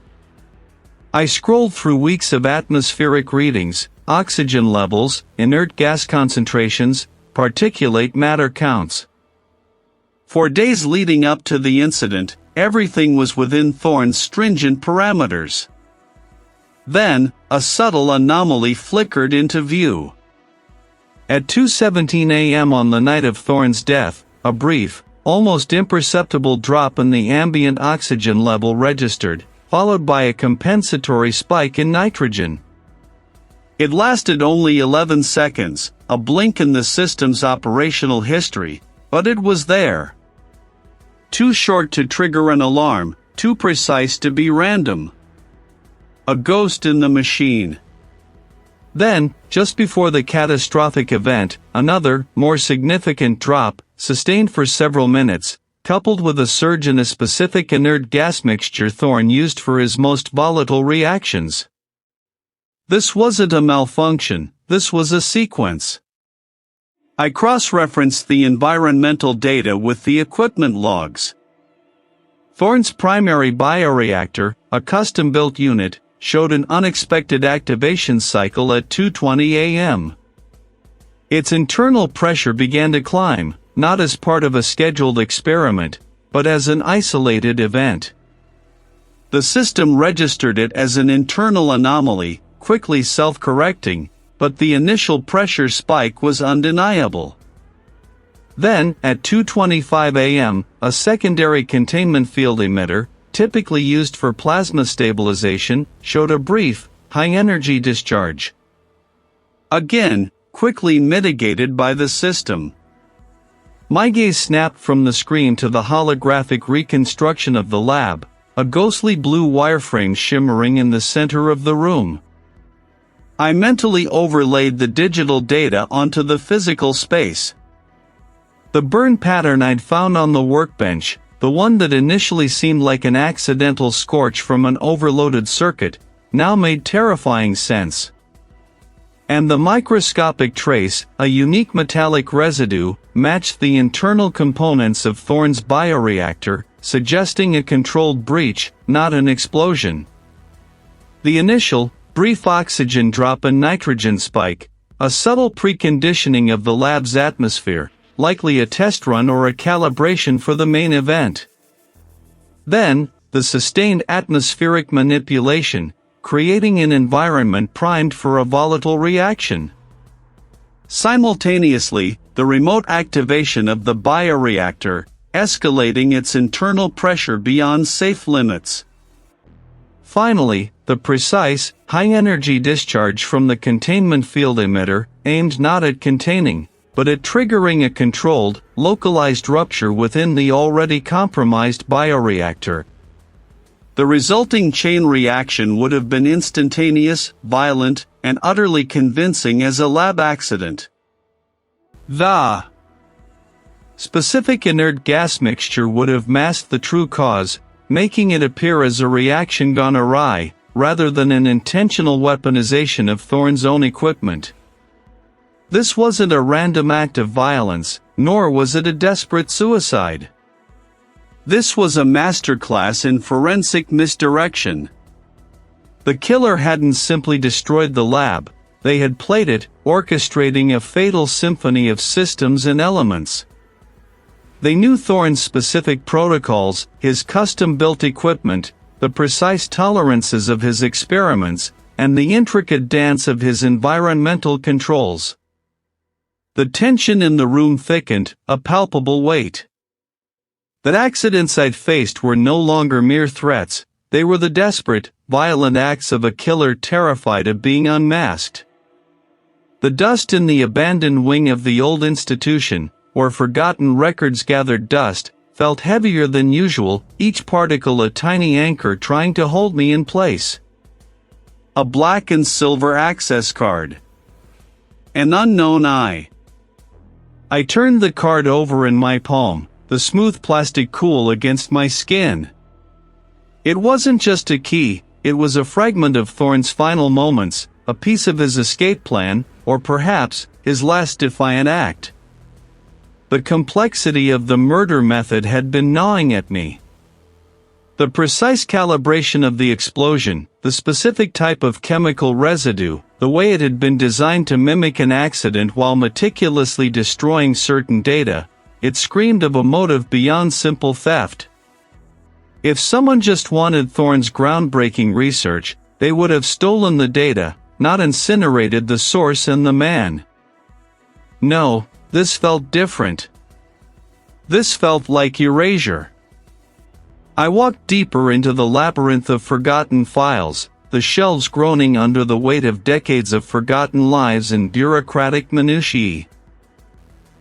I scrolled through weeks of atmospheric readings, oxygen levels, inert gas concentrations, particulate matter counts. For days leading up to the incident, everything was within Thorne's stringent parameters. Then, a subtle anomaly flickered into view. At 2:17 a.m. on the night of Thorne's death, a brief, almost imperceptible drop in the ambient oxygen level registered, followed by a compensatory spike in nitrogen. It lasted only 11 seconds, a blink in the system's operational history, but it was there. Too short to trigger an alarm, too precise to be random. A ghost in the machine. Then, just before the catastrophic event, another, more significant drop, sustained for several minutes, coupled with a surge in a specific inert gas mixture Thorne used for his most volatile reactions. This wasn't a malfunction, this was a sequence. I cross-referenced the environmental data with the equipment logs. Thorne's primary bioreactor, a custom-built unit, showed an unexpected activation cycle at 2:20 a.m. Its internal pressure began to climb, not as part of a scheduled experiment, but as an isolated event. The system registered it as an internal anomaly, quickly self-correcting, but the initial pressure spike was undeniable. Then, at 2:25 a.m., a secondary containment field emitter, typically used for plasma stabilization, showed a brief, high-energy discharge. Again, quickly mitigated by the system. My gaze snapped from the screen to the holographic reconstruction of the lab, a ghostly blue wireframe shimmering in the center of the room. I mentally overlaid the digital data onto the physical space. The burn pattern I'd found on the workbench, the one that initially seemed like an accidental scorch from an overloaded circuit, now made terrifying sense. And the microscopic trace, a unique metallic residue, matched the internal components of Thorne's bioreactor, suggesting a controlled breach, not an explosion. The initial, brief oxygen drop and nitrogen spike, a subtle preconditioning of the lab's atmosphere, likely a test run or a calibration for the main event. Then, the sustained atmospheric manipulation, creating an environment primed for a volatile reaction. Simultaneously, the remote activation of the bioreactor, escalating its internal pressure beyond safe limits. Finally, the precise, high-energy discharge from the containment field emitter, aimed not at containing, but at triggering a controlled, localized rupture within the already compromised bioreactor. The resulting chain reaction would have been instantaneous, violent, and utterly convincing as a lab accident. The specific inert gas mixture would have masked the true cause, making it appear as a reaction gone awry, rather than an intentional weaponization of Thorne's own equipment. This wasn't a random act of violence, nor was it a desperate suicide. This was a masterclass in forensic misdirection. The killer hadn't simply destroyed the lab, they had played it, orchestrating a fatal symphony of systems and elements. They knew Thorne's specific protocols, his custom-built equipment, the precise tolerances of his experiments, and the intricate dance of his environmental controls. The tension in the room thickened, a palpable weight. The accidents I'd faced were no longer mere threats, they were the desperate, violent acts of a killer terrified of being unmasked. The dust in the abandoned wing of the old institution, where forgotten records gathered dust, felt heavier than usual, each particle a tiny anchor trying to hold me in place. A black and silver access card. An unknown eye. I turned the card over in my palm, the smooth plastic cool against my skin. It wasn't just a key, it was a fragment of Thorne's final moments, a piece of his escape plan, or perhaps, his last defiant act. The complexity of the murder method had been gnawing at me. The precise calibration of the explosion, the specific type of chemical residue, the way it had been designed to mimic an accident while meticulously destroying certain data, it screamed of a motive beyond simple theft. If someone just wanted Thorne's groundbreaking research, they would have stolen the data, not incinerated the source and the man. No, this felt different. This felt like erasure. I walked deeper into the labyrinth of forgotten files, the shelves groaning under the weight of decades of forgotten lives and bureaucratic minutiae.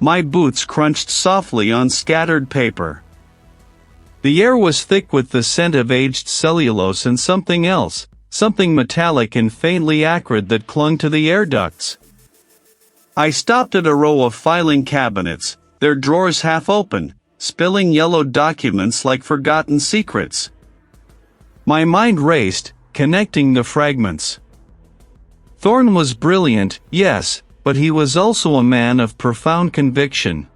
My boots crunched softly on scattered paper. The air was thick with the scent of aged cellulose and something else, something metallic and faintly acrid that clung to the air ducts. I stopped at a row of filing cabinets, their drawers half open, spilling yellow documents like forgotten secrets. My mind raced, connecting the fragments. Thorne was brilliant, yes, but he was also a man of profound conviction.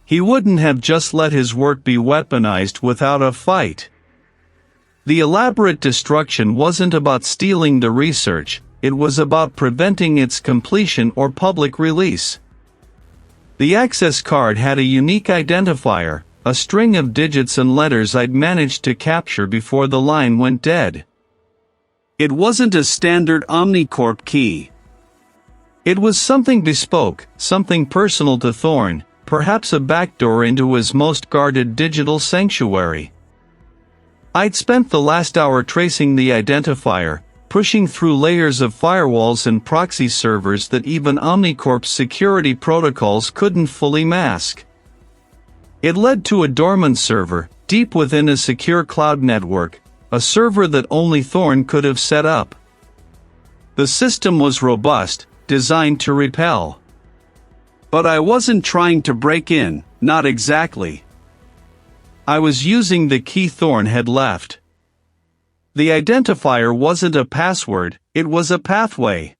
He wouldn't have just let his work be weaponized without a fight. The elaborate destruction wasn't about stealing the research, it was about preventing its completion or public release. The access card had a unique identifier, a string of digits and letters I'd managed to capture before the line went dead. It wasn't a standard Omnicorp key. It was something bespoke, something personal to Thorne, perhaps a backdoor into his most guarded digital sanctuary. I'd spent the last hour tracing the identifier, pushing through layers of firewalls and proxy servers that even Omnicorp's security protocols couldn't fully mask. It led to a dormant server, deep within a secure cloud network, a server that only Thorne could have set up. The system was robust, designed to repel. But I wasn't trying to break in, not exactly. I was using the key Thorne had left. The identifier wasn't a password, it was a pathway.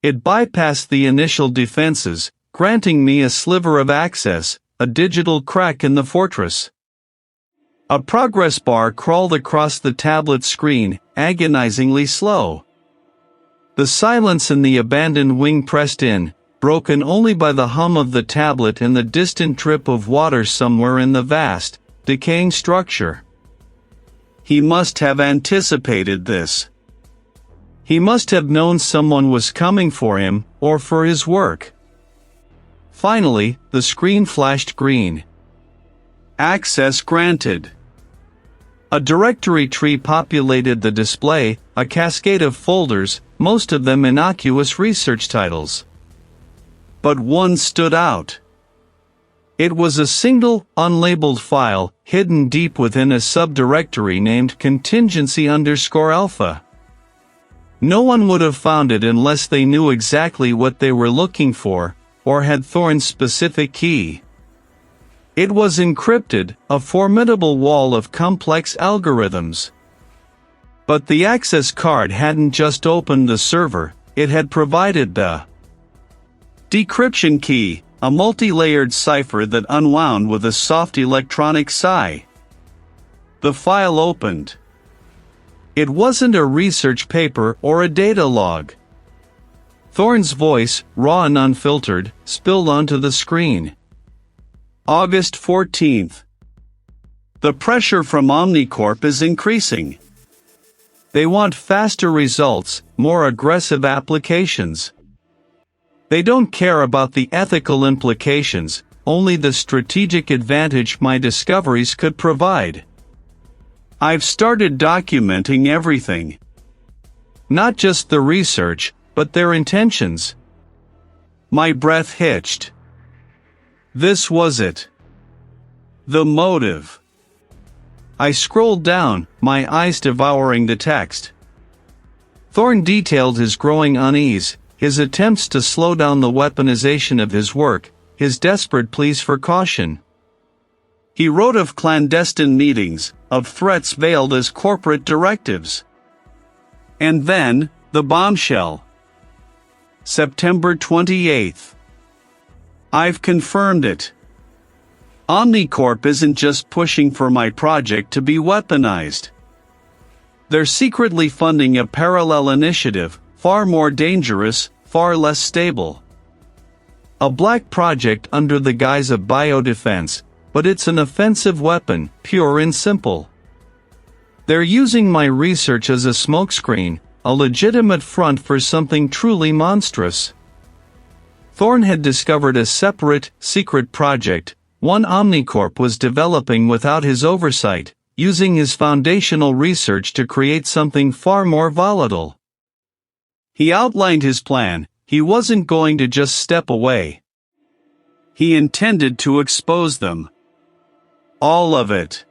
It bypassed the initial defenses, granting me a sliver of access, a digital crack in the fortress. A progress bar crawled across the tablet screen, agonizingly slow. The silence in the abandoned wing pressed in, broken only by the hum of the tablet and the distant drip of water somewhere in the vast, decaying structure. He must have anticipated this. He must have known someone was coming for him, or for his work. Finally, the screen flashed green. Access granted. A directory tree populated the display, a cascade of folders, most of them innocuous research titles. But one stood out. It was a single, unlabeled file, hidden deep within a subdirectory named contingency_alpha. No one would have found it unless they knew exactly what they were looking for, or had Thorne's specific key. It was encrypted, a formidable wall of complex algorithms. But the access card hadn't just opened the server, it had provided the decryption key, a multi-layered cipher that unwound with a soft electronic sigh. The file opened. It wasn't a research paper or a data log. Thorne's voice, raw and unfiltered, spilled onto the screen. August 14th. The pressure from Omnicorp is increasing. They want faster results, more aggressive applications. They don't care about the ethical implications, only the strategic advantage my discoveries could provide. I've started documenting everything. Not just the research, but their intentions. My breath hitched. This was it. The motive. I scrolled down, my eyes devouring the text. Thorne detailed his growing unease, his attempts to slow down the weaponization of his work, his desperate pleas for caution. He wrote of clandestine meetings, of threats veiled as corporate directives. And then, the bombshell. September 28th. I've confirmed it. Omnicorp isn't just pushing for my project to be weaponized. They're secretly funding a parallel initiative, far more dangerous, far less stable. A black project under the guise of biodefense, but it's an offensive weapon, pure and simple. They're using my research as a smokescreen, a legitimate front for something truly monstrous. Thorne had discovered a separate, secret project, one Omnicorp was developing without his oversight, using his foundational research to create something far more volatile. He outlined his plan. He wasn't going to just step away. He intended to expose them. All of it.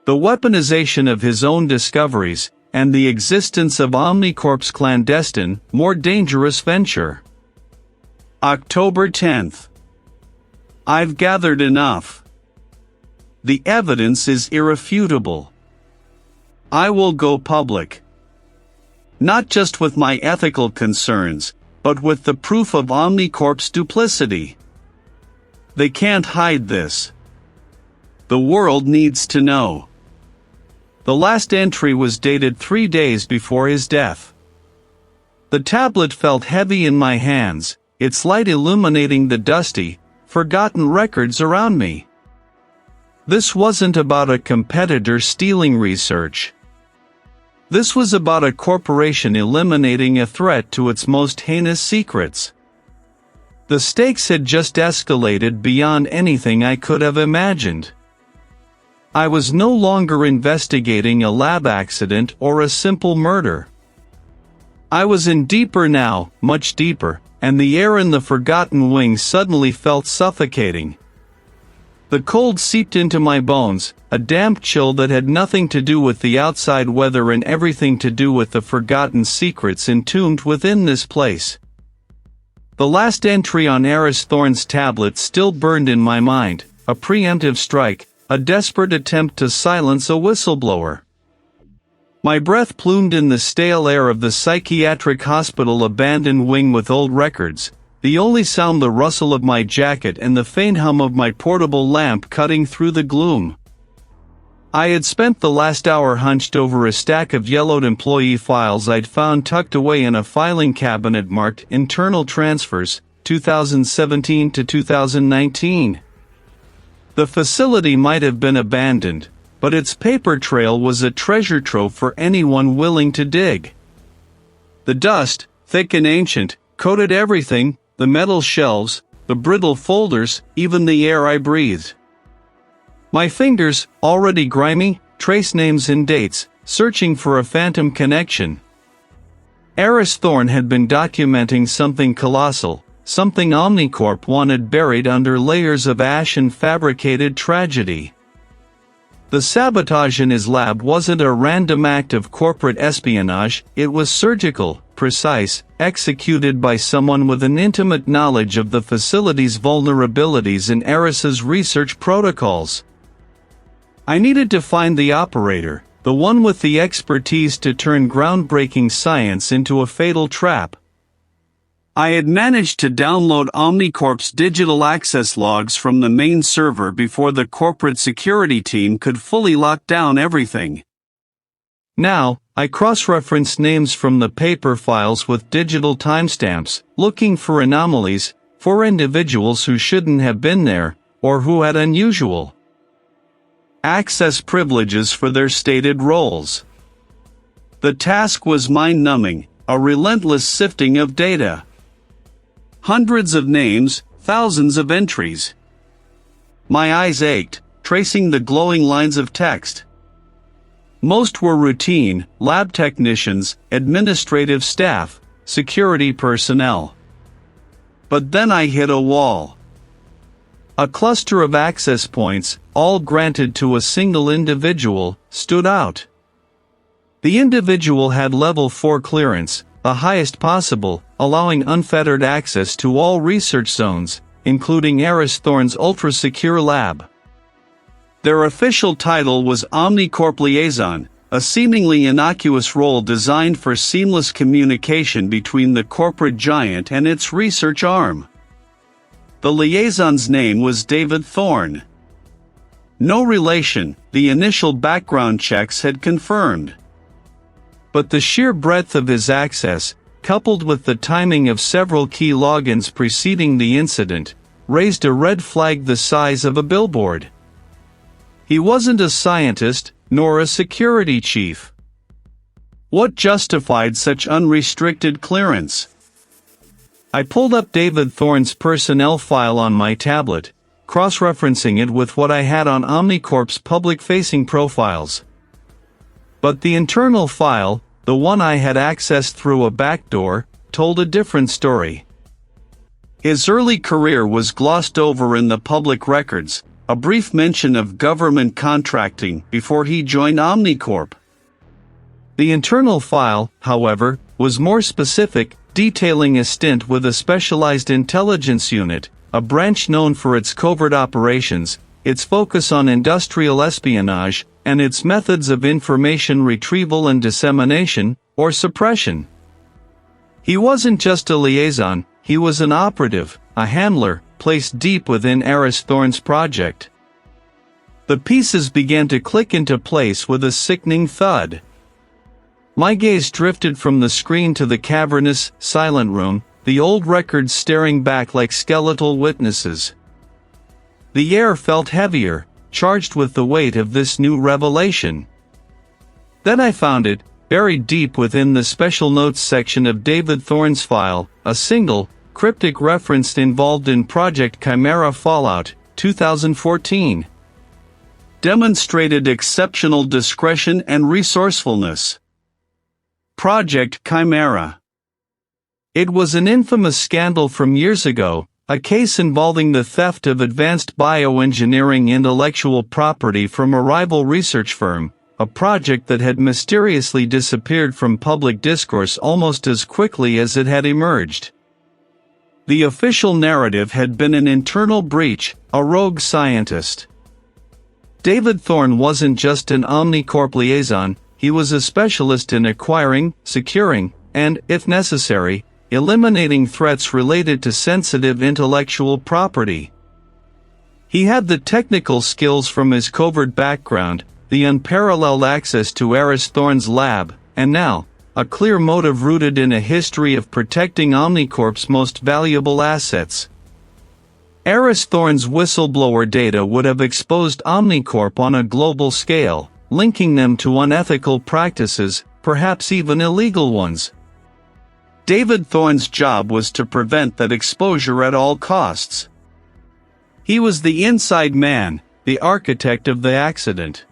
The weaponization of his own discoveries, and the existence of Omnicorp's clandestine, more dangerous venture. October 10th. I've gathered enough. The evidence is irrefutable. I will go public. Not just with my ethical concerns, but with the proof of Omnicorp's duplicity. They can't hide this. The world needs to know. The last entry was dated 3 days before his death. The tablet felt heavy in my hands, its light illuminating the dusty, forgotten records around me. This wasn't about a competitor stealing research. This was about a corporation eliminating a threat to its most heinous secrets. The stakes had just escalated beyond anything I could have imagined. I was no longer investigating a lab accident or a simple murder. I was in deeper now, much deeper, and the air in the forgotten wing suddenly felt suffocating. The cold seeped into my bones, a damp chill that had nothing to do with the outside weather and everything to do with the forgotten secrets entombed within this place. The last entry on Aris Thorne's tablet still burned in my mind, a preemptive strike, a desperate attempt to silence a whistleblower. My breath plumed in the stale air of the psychiatric hospital abandoned wing with old records, the only sound the rustle of my jacket and the faint hum of my portable lamp cutting through the gloom. I had spent the last hour hunched over a stack of yellowed employee files I'd found tucked away in a filing cabinet marked Internal Transfers, 2017 to 2019. The facility might have been abandoned, but its paper trail was a treasure trove for anyone willing to dig. The dust, thick and ancient, coated everything, the metal shelves, the brittle folders, even the air I breathed. My fingers, already grimy, traced names and dates, searching for a phantom connection. Aris Thorne had been documenting something colossal, something Omnicorp wanted buried under layers of ash and fabricated tragedy. The sabotage in his lab wasn't a random act of corporate espionage, it was surgical, precise, executed by someone with an intimate knowledge of the facility's vulnerabilities and Aris's research protocols. I needed to find the operator, the one with the expertise to turn groundbreaking science into a fatal trap. I had managed to download Omnicorp's digital access logs from the main server before the corporate security team could fully lock down everything. Now, I cross-referenced names from the paper files with digital timestamps, looking for anomalies, for individuals who shouldn't have been there, or who had unusual access privileges for their stated roles. The task was mind-numbing, a relentless sifting of data. Hundreds of names, thousands of entries. My eyes ached, tracing the glowing lines of text. Most were routine, lab technicians, administrative staff, security personnel. But then I hit a wall. A cluster of access points, all granted to a single individual, stood out. The individual had level 4 clearance, the highest possible, allowing unfettered access to all research zones, including Aris Thorne's ultra-secure lab. Their official title was Omnicorp Liaison, a seemingly innocuous role designed for seamless communication between the corporate giant and its research arm. The liaison's name was David Thorne. No relation, the initial background checks had confirmed. But the sheer breadth of his access, coupled with the timing of several key logins preceding the incident, raised a red flag the size of a billboard. He wasn't a scientist, nor a security chief. What justified such unrestricted clearance? I pulled up David Thorne's personnel file on my tablet, cross-referencing it with what I had on Omnicorp's public-facing profiles. But the internal file, the one I had accessed through a backdoor, told a different story. His early career was glossed over in the public records, a brief mention of government contracting before he joined Omnicorp. The internal file, however, was more specific, detailing a stint with a specialized intelligence unit, a branch known for its covert operations, its focus on industrial espionage, and its methods of information retrieval and dissemination, or suppression. He wasn't just a liaison, he was an operative, a handler, placed deep within Aris Thorne's project. The pieces began to click into place with a sickening thud. My gaze drifted from the screen to the cavernous, silent room, the old records staring back like skeletal witnesses. The air felt heavier, charged with the weight of this new revelation. Then I found it, buried deep within the special notes section of David Thorne's file, a single, cryptic reference involved in Project Chimera Fallout, 2014. Demonstrated exceptional discretion and resourcefulness. Project Chimera. It was an infamous scandal from years ago, a case involving the theft of advanced bioengineering intellectual property from a rival research firm, a project that had mysteriously disappeared from public discourse almost as quickly as it had emerged. The official narrative had been an internal breach, a rogue scientist. David Thorne wasn't just an Omnicorp liaison, he was a specialist in acquiring, securing, and, if necessary, eliminating threats related to sensitive intellectual property. He had the technical skills from his covert background, the unparalleled access to Aris Thorne's lab, and now, a clear motive rooted in a history of protecting Omnicorp's most valuable assets. Aris Thorne's whistleblower data would have exposed Omnicorp on a global scale, linking them to unethical practices, perhaps even illegal ones. David Thorne's job was to prevent that exposure at all costs. He was the inside man, the architect of the accident.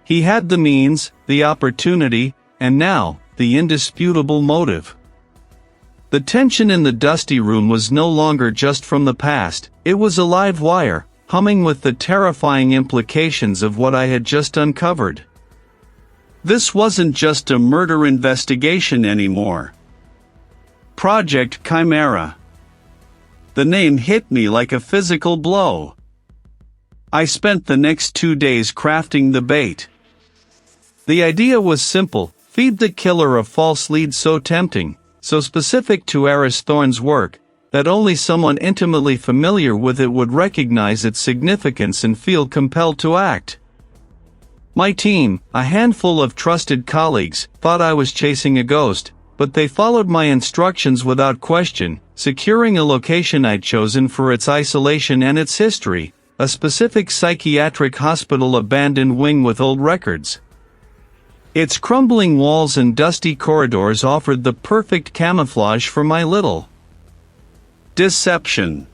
He had the means, the opportunity, and now, the indisputable motive. The tension in the dusty room was no longer just from the past, it was a live wire, humming with the terrifying implications of what I had just uncovered. This wasn't just a murder investigation anymore. Project Chimera. The name hit me like a physical blow. I spent the next 2 days crafting the bait. The idea was simple: feed the killer a false lead so tempting, so specific to Aris Thorne's work, that only someone intimately familiar with it would recognize its significance and feel compelled to act. My team, a handful of trusted colleagues, thought I was chasing a ghost, but they followed my instructions without question, securing a location I'd chosen for its isolation and its history, a specific psychiatric hospital abandoned wing with old records. Its crumbling walls and dusty corridors offered the perfect camouflage for my little deception.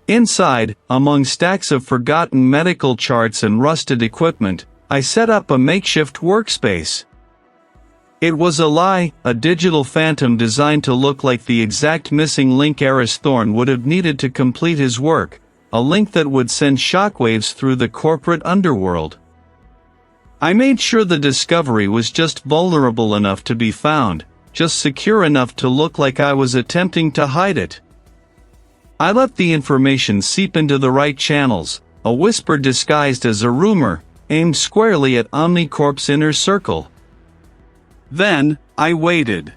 Inside, among stacks of forgotten medical charts and rusted equipment, I set up a makeshift workspace. It was a lie, a digital phantom designed to look like the exact missing link Aris Thorne would have needed to complete his work, a link that would send shockwaves through the corporate underworld. I made sure the discovery was just vulnerable enough to be found, just secure enough to look like I was attempting to hide it. I let the information seep into the right channels, a whisper disguised as a rumor, aimed squarely at Omnicorp's inner circle. Then, I waited.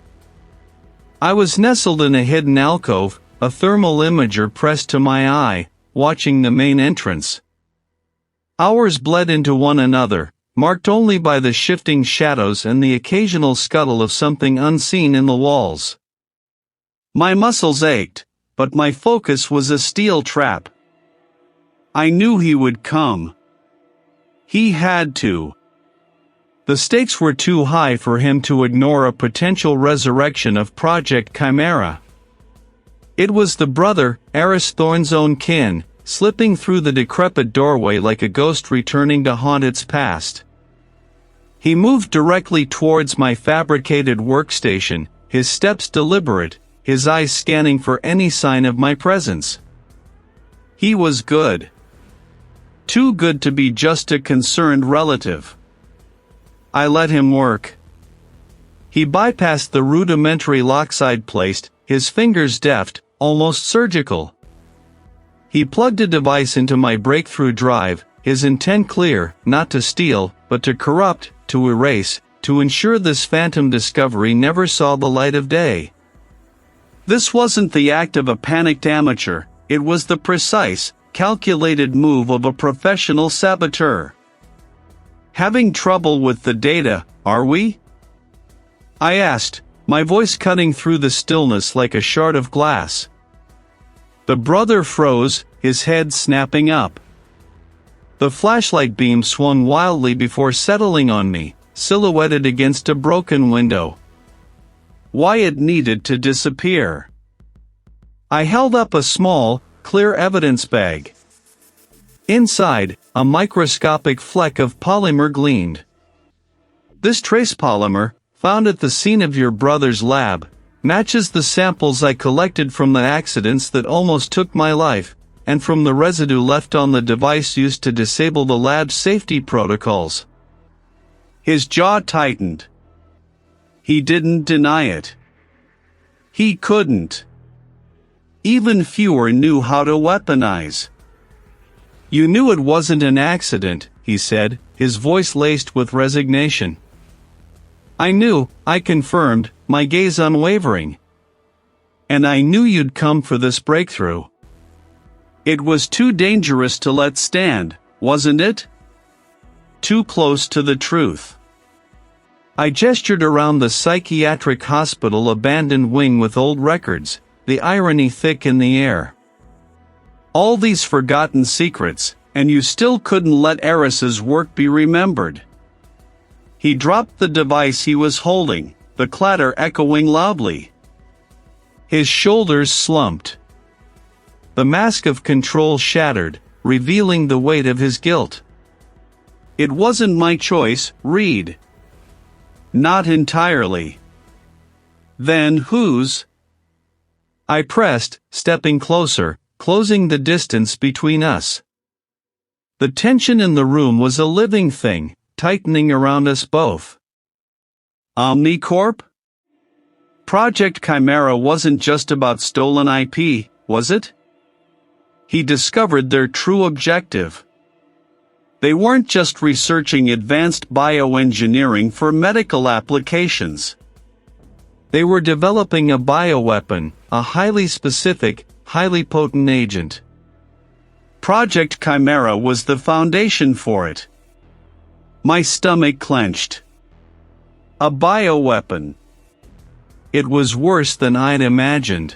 I was nestled in a hidden alcove, a thermal imager pressed to my eye, watching the main entrance. Hours bled into one another, marked only by the shifting shadows and the occasional scuttle of something unseen in the walls. My muscles ached, but my focus was a steel trap. I knew he would come. He had to. The stakes were too high for him to ignore a potential resurrection of Project Chimera. It was the brother, Aris Thorne's own kin, slipping through the decrepit doorway like a ghost returning to haunt its past. He moved directly towards my fabricated workstation, his steps deliberate, his eyes scanning for any sign of my presence. He was good. Too good to be just a concerned relative. I let him work. He bypassed the rudimentary locks I'd placed, his fingers deft, almost surgical. He plugged a device into my breakthrough drive, his intent clear: not to steal, but to corrupt, to erase, to ensure this phantom discovery never saw the light of day. This wasn't the act of a panicked amateur, it was the precise, calculated move of a professional saboteur. Having trouble with the data, are we? I asked, my voice cutting through the stillness like a shard of glass. The brother froze, his head snapping up. The flashlight beam swung wildly before settling on me, silhouetted against a broken window. Why it needed to disappear. I held up a small, clear evidence bag. Inside, a microscopic fleck of polymer gleamed. This trace polymer, found at the scene of your brother's lab, matches the samples I collected from the accidents that almost took my life, and from the residue left on the device used to disable the lab's safety protocols. His jaw tightened. He didn't deny it. He couldn't. Even fewer knew how to weaponize. You knew it wasn't an accident, he said, his voice laced with resignation. I knew, I confirmed, my gaze unwavering. And I knew you'd come for this breakthrough. It was too dangerous to let stand, wasn't it? Too close to the truth. I gestured around the psychiatric hospital abandoned wing with old records, the irony thick in the air. All these forgotten secrets, and you still couldn't let Aris's work be remembered. He dropped the device he was holding, the clatter echoing loudly. His shoulders slumped. The mask of control shattered, revealing the weight of his guilt. It wasn't my choice, Reed. Not entirely. Then whose? I pressed, stepping closer, closing the distance between us. The tension in the room was a living thing, tightening around us both. Omnicorp? Project Chimera wasn't just about stolen IP, was it? He discovered their true objective. They weren't just researching advanced bioengineering for medical applications. They were developing a bioweapon, a highly specific, highly potent agent. Project Chimera was the foundation for it. My stomach clenched. A bioweapon. It was worse than I'd imagined.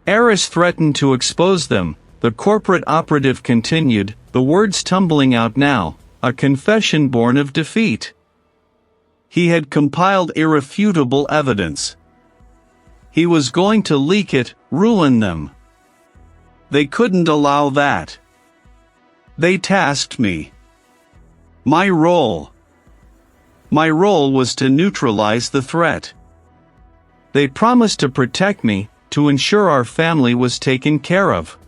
Aris threatened to expose them, the corporate operative continued, the words tumbling out now, a confession born of defeat. He had compiled irrefutable evidence. He was going to leak it, ruin them. They couldn't allow that. They tasked me. My role was to neutralize the threat. They promised to protect me, to ensure our family was taken care of.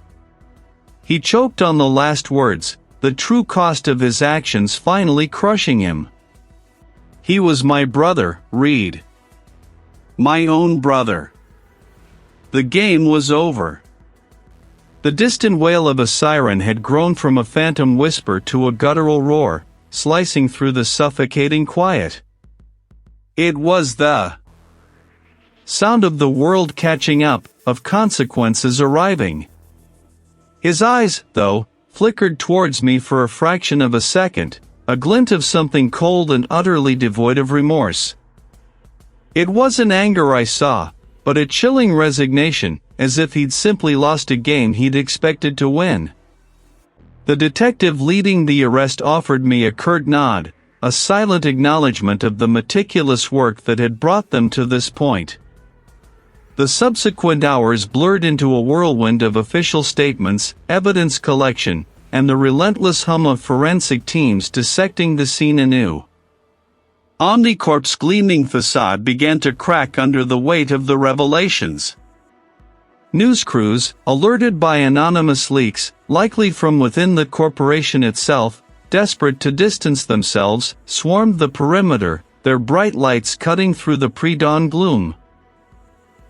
He choked on the last words, the true cost of his actions finally crushing him. He was my brother, Reed. My own brother. The game was over. The distant wail of a siren had grown from a phantom whisper to a guttural roar, slicing through the suffocating quiet. It was the sound of the world catching up, of consequences arriving. His eyes, though, flickered towards me for a fraction of a second, a glint of something cold and utterly devoid of remorse. It wasn't anger I saw, but a chilling resignation, as if he'd simply lost a game he'd expected to win. The detective leading the arrest offered me a curt nod, a silent acknowledgement of the meticulous work that had brought them to this point. The subsequent hours blurred into a whirlwind of official statements, evidence collection, and the relentless hum of forensic teams dissecting the scene anew. Omnicorp's gleaming facade began to crack under the weight of the revelations. News crews, alerted by anonymous leaks, likely from within the corporation itself, desperate to distance themselves, swarmed the perimeter, their bright lights cutting through the pre-dawn gloom.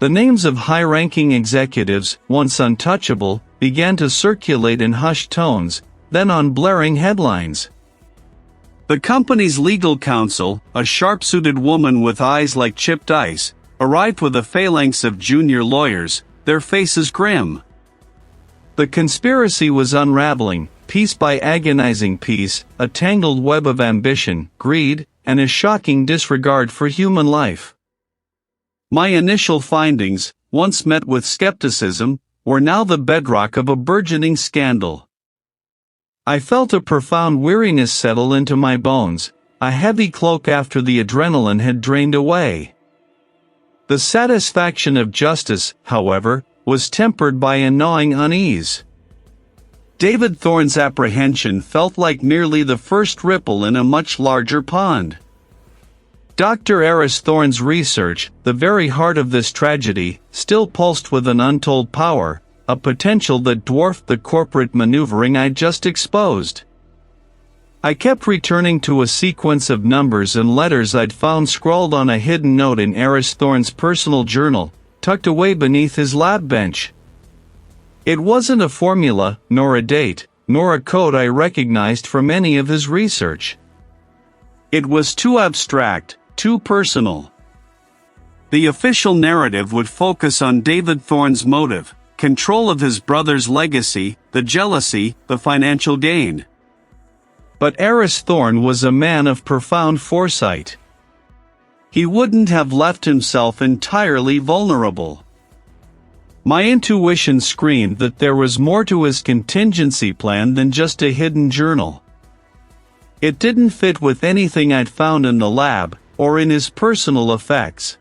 The names of high-ranking executives, once untouchable, began to circulate in hushed tones, then on blaring headlines. The company's legal counsel, a sharp-suited woman with eyes like chipped ice, arrived with a phalanx of junior lawyers, their faces grim. The conspiracy was unraveling, piece by agonizing piece, a tangled web of ambition, greed, and a shocking disregard for human life. My initial findings, once met with skepticism, were now the bedrock of a burgeoning scandal. I felt a profound weariness settle into my bones, a heavy cloak after the adrenaline had drained away. The satisfaction of justice, however, was tempered by a gnawing unease. David Thorne's apprehension felt like merely the first ripple in a much larger pond. Dr. Aris Thorne's research, the very heart of this tragedy, still pulsed with an untold power, a potential that dwarfed the corporate maneuvering I'd just exposed. I kept returning to a sequence of numbers and letters I'd found scrawled on a hidden note in Aris Thorne's personal journal, tucked away beneath his lab bench. It wasn't a formula, nor a date, nor a code I recognized from any of his research. It was too abstract, too personal. The official narrative would focus on David Thorne's motive, control of his brother's legacy, the jealousy, the financial gain. But Aris Thorne was a man of profound foresight. He wouldn't have left himself entirely vulnerable. My intuition screamed that there was more to his contingency plan than just a hidden journal. It didn't fit with anything I'd found in the lab, or in his personal effects.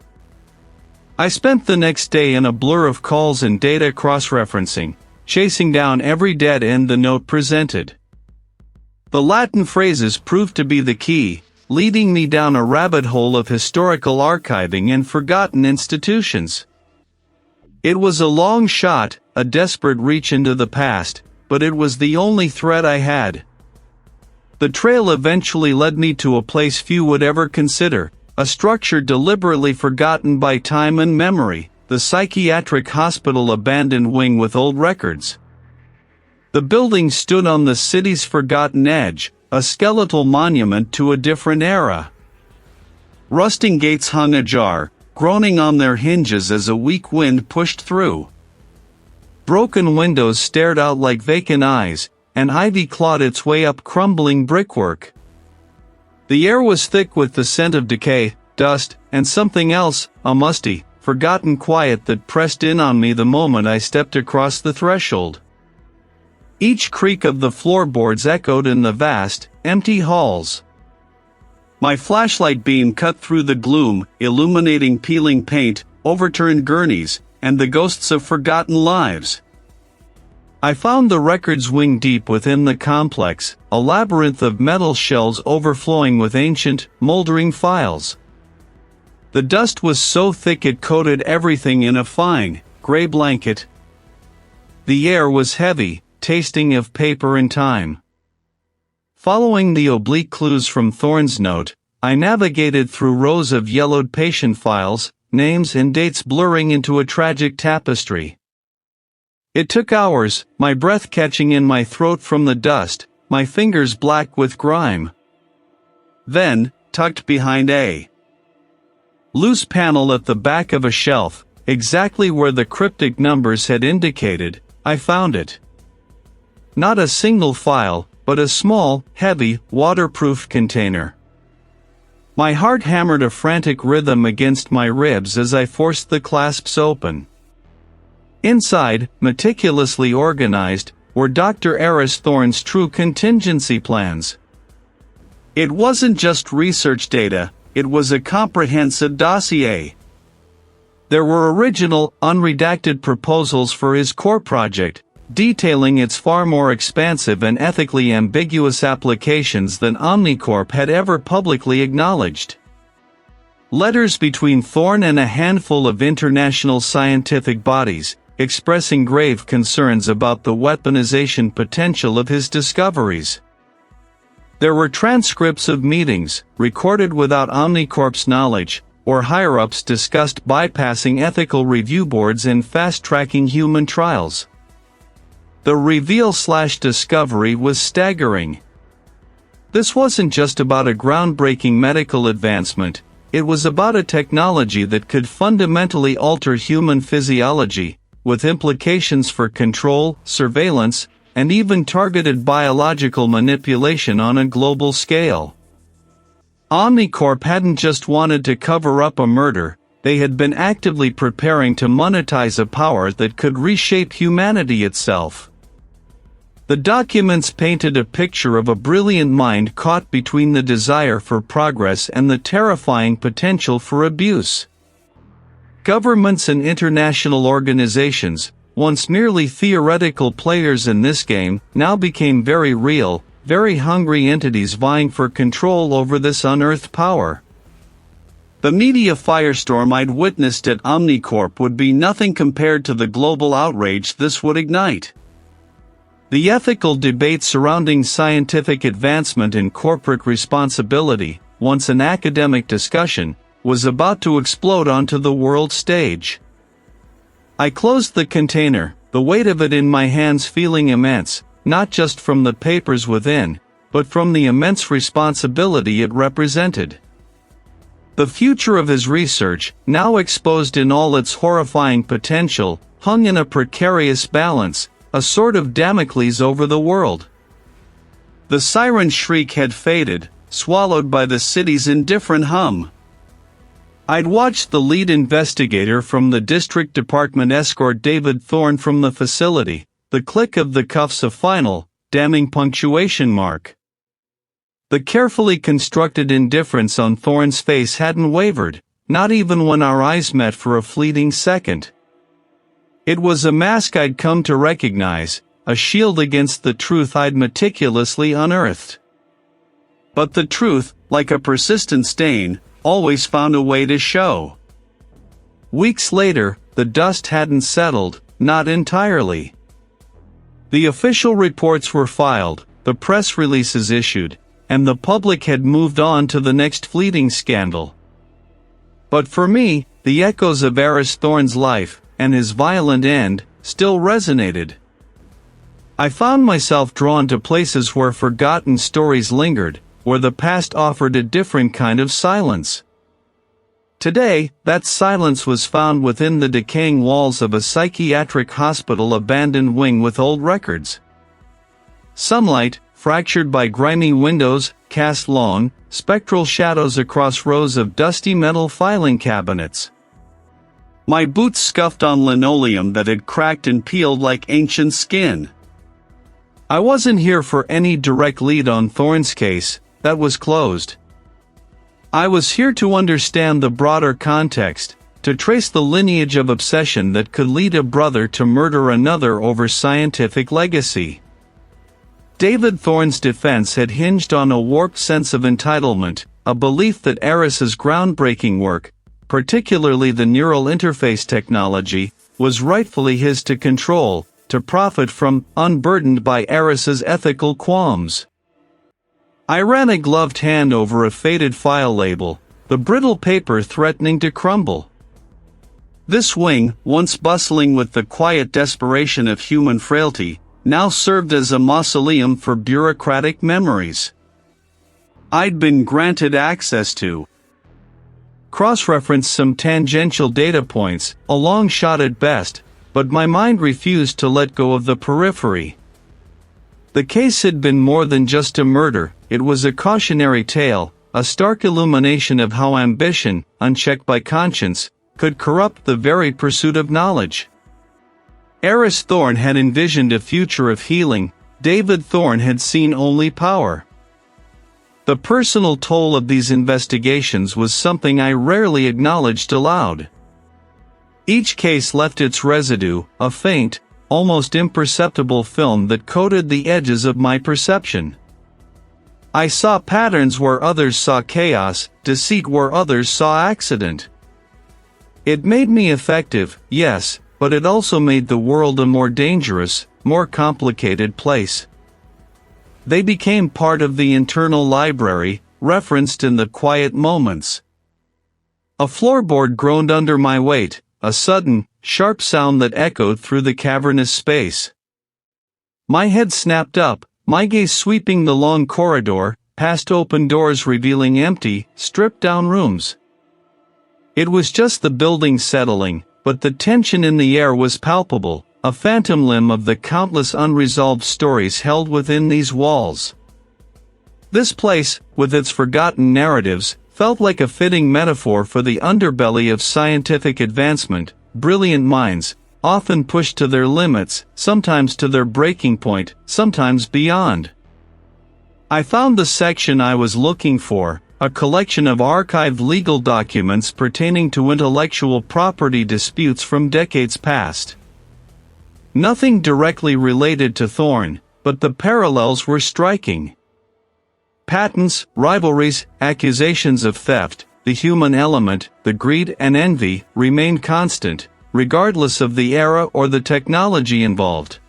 I spent the next day in a blur of calls and data cross-referencing, chasing down every dead end the note presented. The Latin phrases proved to be the key, leading me down a rabbit hole of historical archiving and forgotten institutions. It was a long shot, a desperate reach into the past, but it was the only thread I had. The trail eventually led me to a place few would ever consider, a structure deliberately forgotten by time and memory, the psychiatric hospital abandoned wing with old records. The building stood on the city's forgotten edge, a skeletal monument to a different era. Rusting gates hung ajar, groaning on their hinges as a weak wind pushed through. Broken windows stared out like vacant eyes, and ivy clawed its way up crumbling brickwork. The air was thick with the scent of decay, dust, and something else, a musty, forgotten quiet that pressed in on me the moment I stepped across the threshold. Each creak of the floorboards echoed in the vast, empty halls. My flashlight beam cut through the gloom, illuminating peeling paint, overturned gurneys, and the ghosts of forgotten lives. I found the records wing deep within the complex, a labyrinth of metal shelves overflowing with ancient, moldering files. The dust was so thick it coated everything in a fine, gray blanket. The air was heavy, tasting of paper and time. Following the oblique clues from Thorne's note, I navigated through rows of yellowed patient files, names and dates blurring into a tragic tapestry. It took hours, my breath catching in my throat from the dust, my fingers black with grime. Then, tucked behind a loose panel at the back of a shelf, exactly where the cryptic numbers had indicated, I found it. Not a single file, but a small, heavy, waterproof container. My heart hammered a frantic rhythm against my ribs as I forced the clasps open. Inside, meticulously organized, were Dr. Aris Thorne's true contingency plans. It wasn't just research data, it was a comprehensive dossier. There were original, unredacted proposals for his core project, detailing its far more expansive and ethically ambiguous applications than Omnicorp had ever publicly acknowledged. Letters between Thorne and a handful of international scientific bodies, expressing grave concerns about the weaponization potential of his discoveries. There were transcripts of meetings, recorded without Omnicorp's knowledge, or higher-ups discussed bypassing ethical review boards and fast-tracking human trials. The reveal/discovery was staggering. This wasn't just about a groundbreaking medical advancement, it was about a technology that could fundamentally alter human physiology, with implications for control, surveillance, and even targeted biological manipulation on a global scale. Omnicorp hadn't just wanted to cover up a murder, they had been actively preparing to monetize a power that could reshape humanity itself. The documents painted a picture of a brilliant mind caught between the desire for progress and the terrifying potential for abuse. Governments and international organizations, once merely theoretical players in this game, now became very real, very hungry entities vying for control over this unearthed power. The media firestorm I'd witnessed at Omnicorp would be nothing compared to the global outrage this would ignite. The ethical debate surrounding scientific advancement and corporate responsibility, once an academic discussion, was about to explode onto the world stage. I closed the container, the weight of it in my hands feeling immense, not just from the papers within, but from the immense responsibility it represented. The future of his research, now exposed in all its horrifying potential, hung in a precarious balance, a sort of Damocles over the world. The siren shriek had faded, swallowed by the city's indifferent hum. I'd watched the lead investigator from the district department escort David Thorne from the facility, the click of the cuffs a final, damning punctuation mark. The carefully constructed indifference on Thorne's face hadn't wavered, not even when our eyes met for a fleeting second. It was a mask I'd come to recognize, a shield against the truth I'd meticulously unearthed. But the truth, like a persistent stain, always found a way to show. Weeks later, the dust hadn't settled, not entirely. The official reports were filed, the press releases issued, and the public had moved on to the next fleeting scandal. But for me, the echoes of Aris Thorne's life, and his violent end, still resonated. I found myself drawn to places where forgotten stories lingered, where the past offered a different kind of silence. Today, that silence was found within the decaying walls of a psychiatric hospital abandoned wing with old records. Sunlight, fractured by grimy windows, cast long, spectral shadows across rows of dusty metal filing cabinets. My boots scuffed on linoleum that had cracked and peeled like ancient skin. I wasn't here for any direct lead on Thorne's case, that was closed. I was here to understand the broader context, to trace the lineage of obsession that could lead a brother to murder another over scientific legacy. David Thorne's defense had hinged on a warped sense of entitlement, a belief that Aris's groundbreaking work, particularly the neural interface technology, was rightfully his to control, to profit from, unburdened by Aris's ethical qualms. I ran a gloved hand over a faded file label, the brittle paper threatening to crumble. This wing, once bustling with the quiet desperation of human frailty, now served as a mausoleum for bureaucratic memories I'd been granted access to. Cross-referenced some tangential data points, a long shot at best, but my mind refused to let go of the periphery. The case had been more than just a murder, it was a cautionary tale, a stark illumination of how ambition, unchecked by conscience, could corrupt the very pursuit of knowledge. Aris Thorne had envisioned a future of healing, David Thorne had seen only power. The personal toll of these investigations was something I rarely acknowledged aloud. Each case left its residue, a faint, almost imperceptible film that coated the edges of my perception. I saw patterns where others saw chaos, deceit where others saw accident. It made me effective, yes, but it also made the world a more dangerous, more complicated place. They became part of the internal library, referenced in the quiet moments. A floorboard groaned under my weight, a sudden, sharp sound that echoed through the cavernous space. My head snapped up, my gaze sweeping the long corridor, past open doors revealing empty, stripped-down rooms. It was just the building settling, but the tension in the air was palpable, a phantom limb of the countless unresolved stories held within these walls. This place, with its forgotten narratives, felt like a fitting metaphor for the underbelly of scientific advancement, brilliant minds, often pushed to their limits, sometimes to their breaking point, sometimes beyond. I found the section I was looking for, a collection of archived legal documents pertaining to intellectual property disputes from decades past. Nothing directly related to Thorne, but the parallels were striking. Patents, rivalries, accusations of theft, the human element, the greed and envy, remained constant, regardless of the era or the technology involved.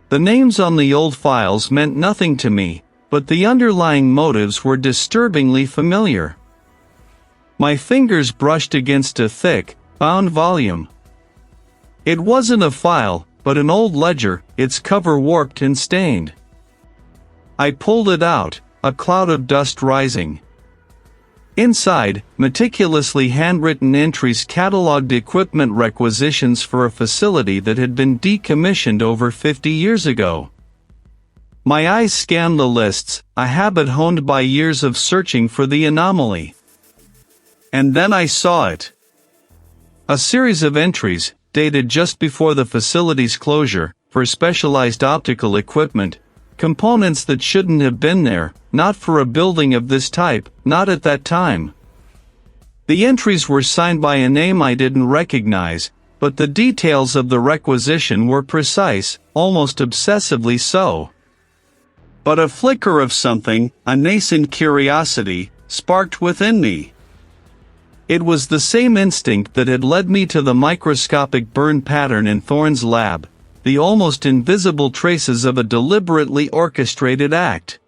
The names on the old files meant nothing to me, but the underlying motives were disturbingly familiar. My fingers brushed against a thick, bound volume. It wasn't a file, but an old ledger, its cover warped and stained. I pulled it out, a cloud of dust rising. Inside, meticulously handwritten entries cataloged equipment requisitions for a facility that had been decommissioned over 50 years ago. My eyes scanned the lists, a habit honed by years of searching for the anomaly. And then I saw it. A series of entries, dated just before the facility's closure, for specialized optical equipment, components that shouldn't have been there, not for a building of this type, not at that time. The entries were signed by a name I didn't recognize, but the details of the requisition were precise, almost obsessively so. But a flicker of something, a nascent curiosity, sparked within me. It was the same instinct that had led me to the microscopic burn pattern in Thorne's lab, the almost invisible traces of a deliberately orchestrated act.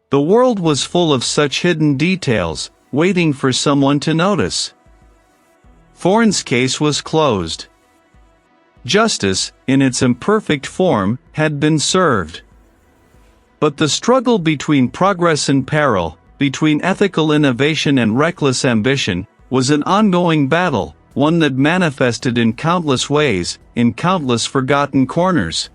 The world was full of such hidden details, waiting for someone to notice. Thorne's case was closed. Justice, in its imperfect form, had been served. But the struggle between progress and peril, between ethical innovation and reckless ambition, was an ongoing battle, one that manifested in countless ways, in countless forgotten corners.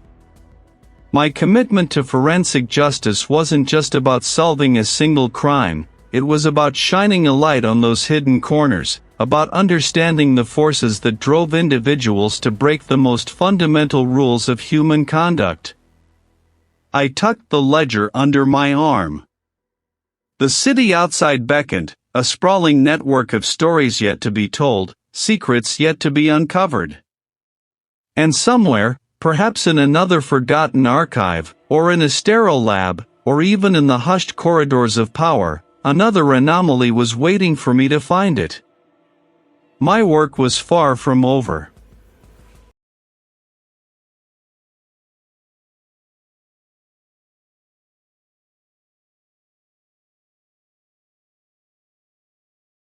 My commitment to forensic justice wasn't just about solving a single crime, it was about shining a light on those hidden corners, about understanding the forces that drove individuals to break the most fundamental rules of human conduct. I tucked the ledger under my arm. The city outside beckoned, a sprawling network of stories yet to be told, secrets yet to be uncovered. And somewhere, perhaps in another forgotten archive, or in a sterile lab, or even in the hushed corridors of power, another anomaly was waiting for me to find it. My work was far from over.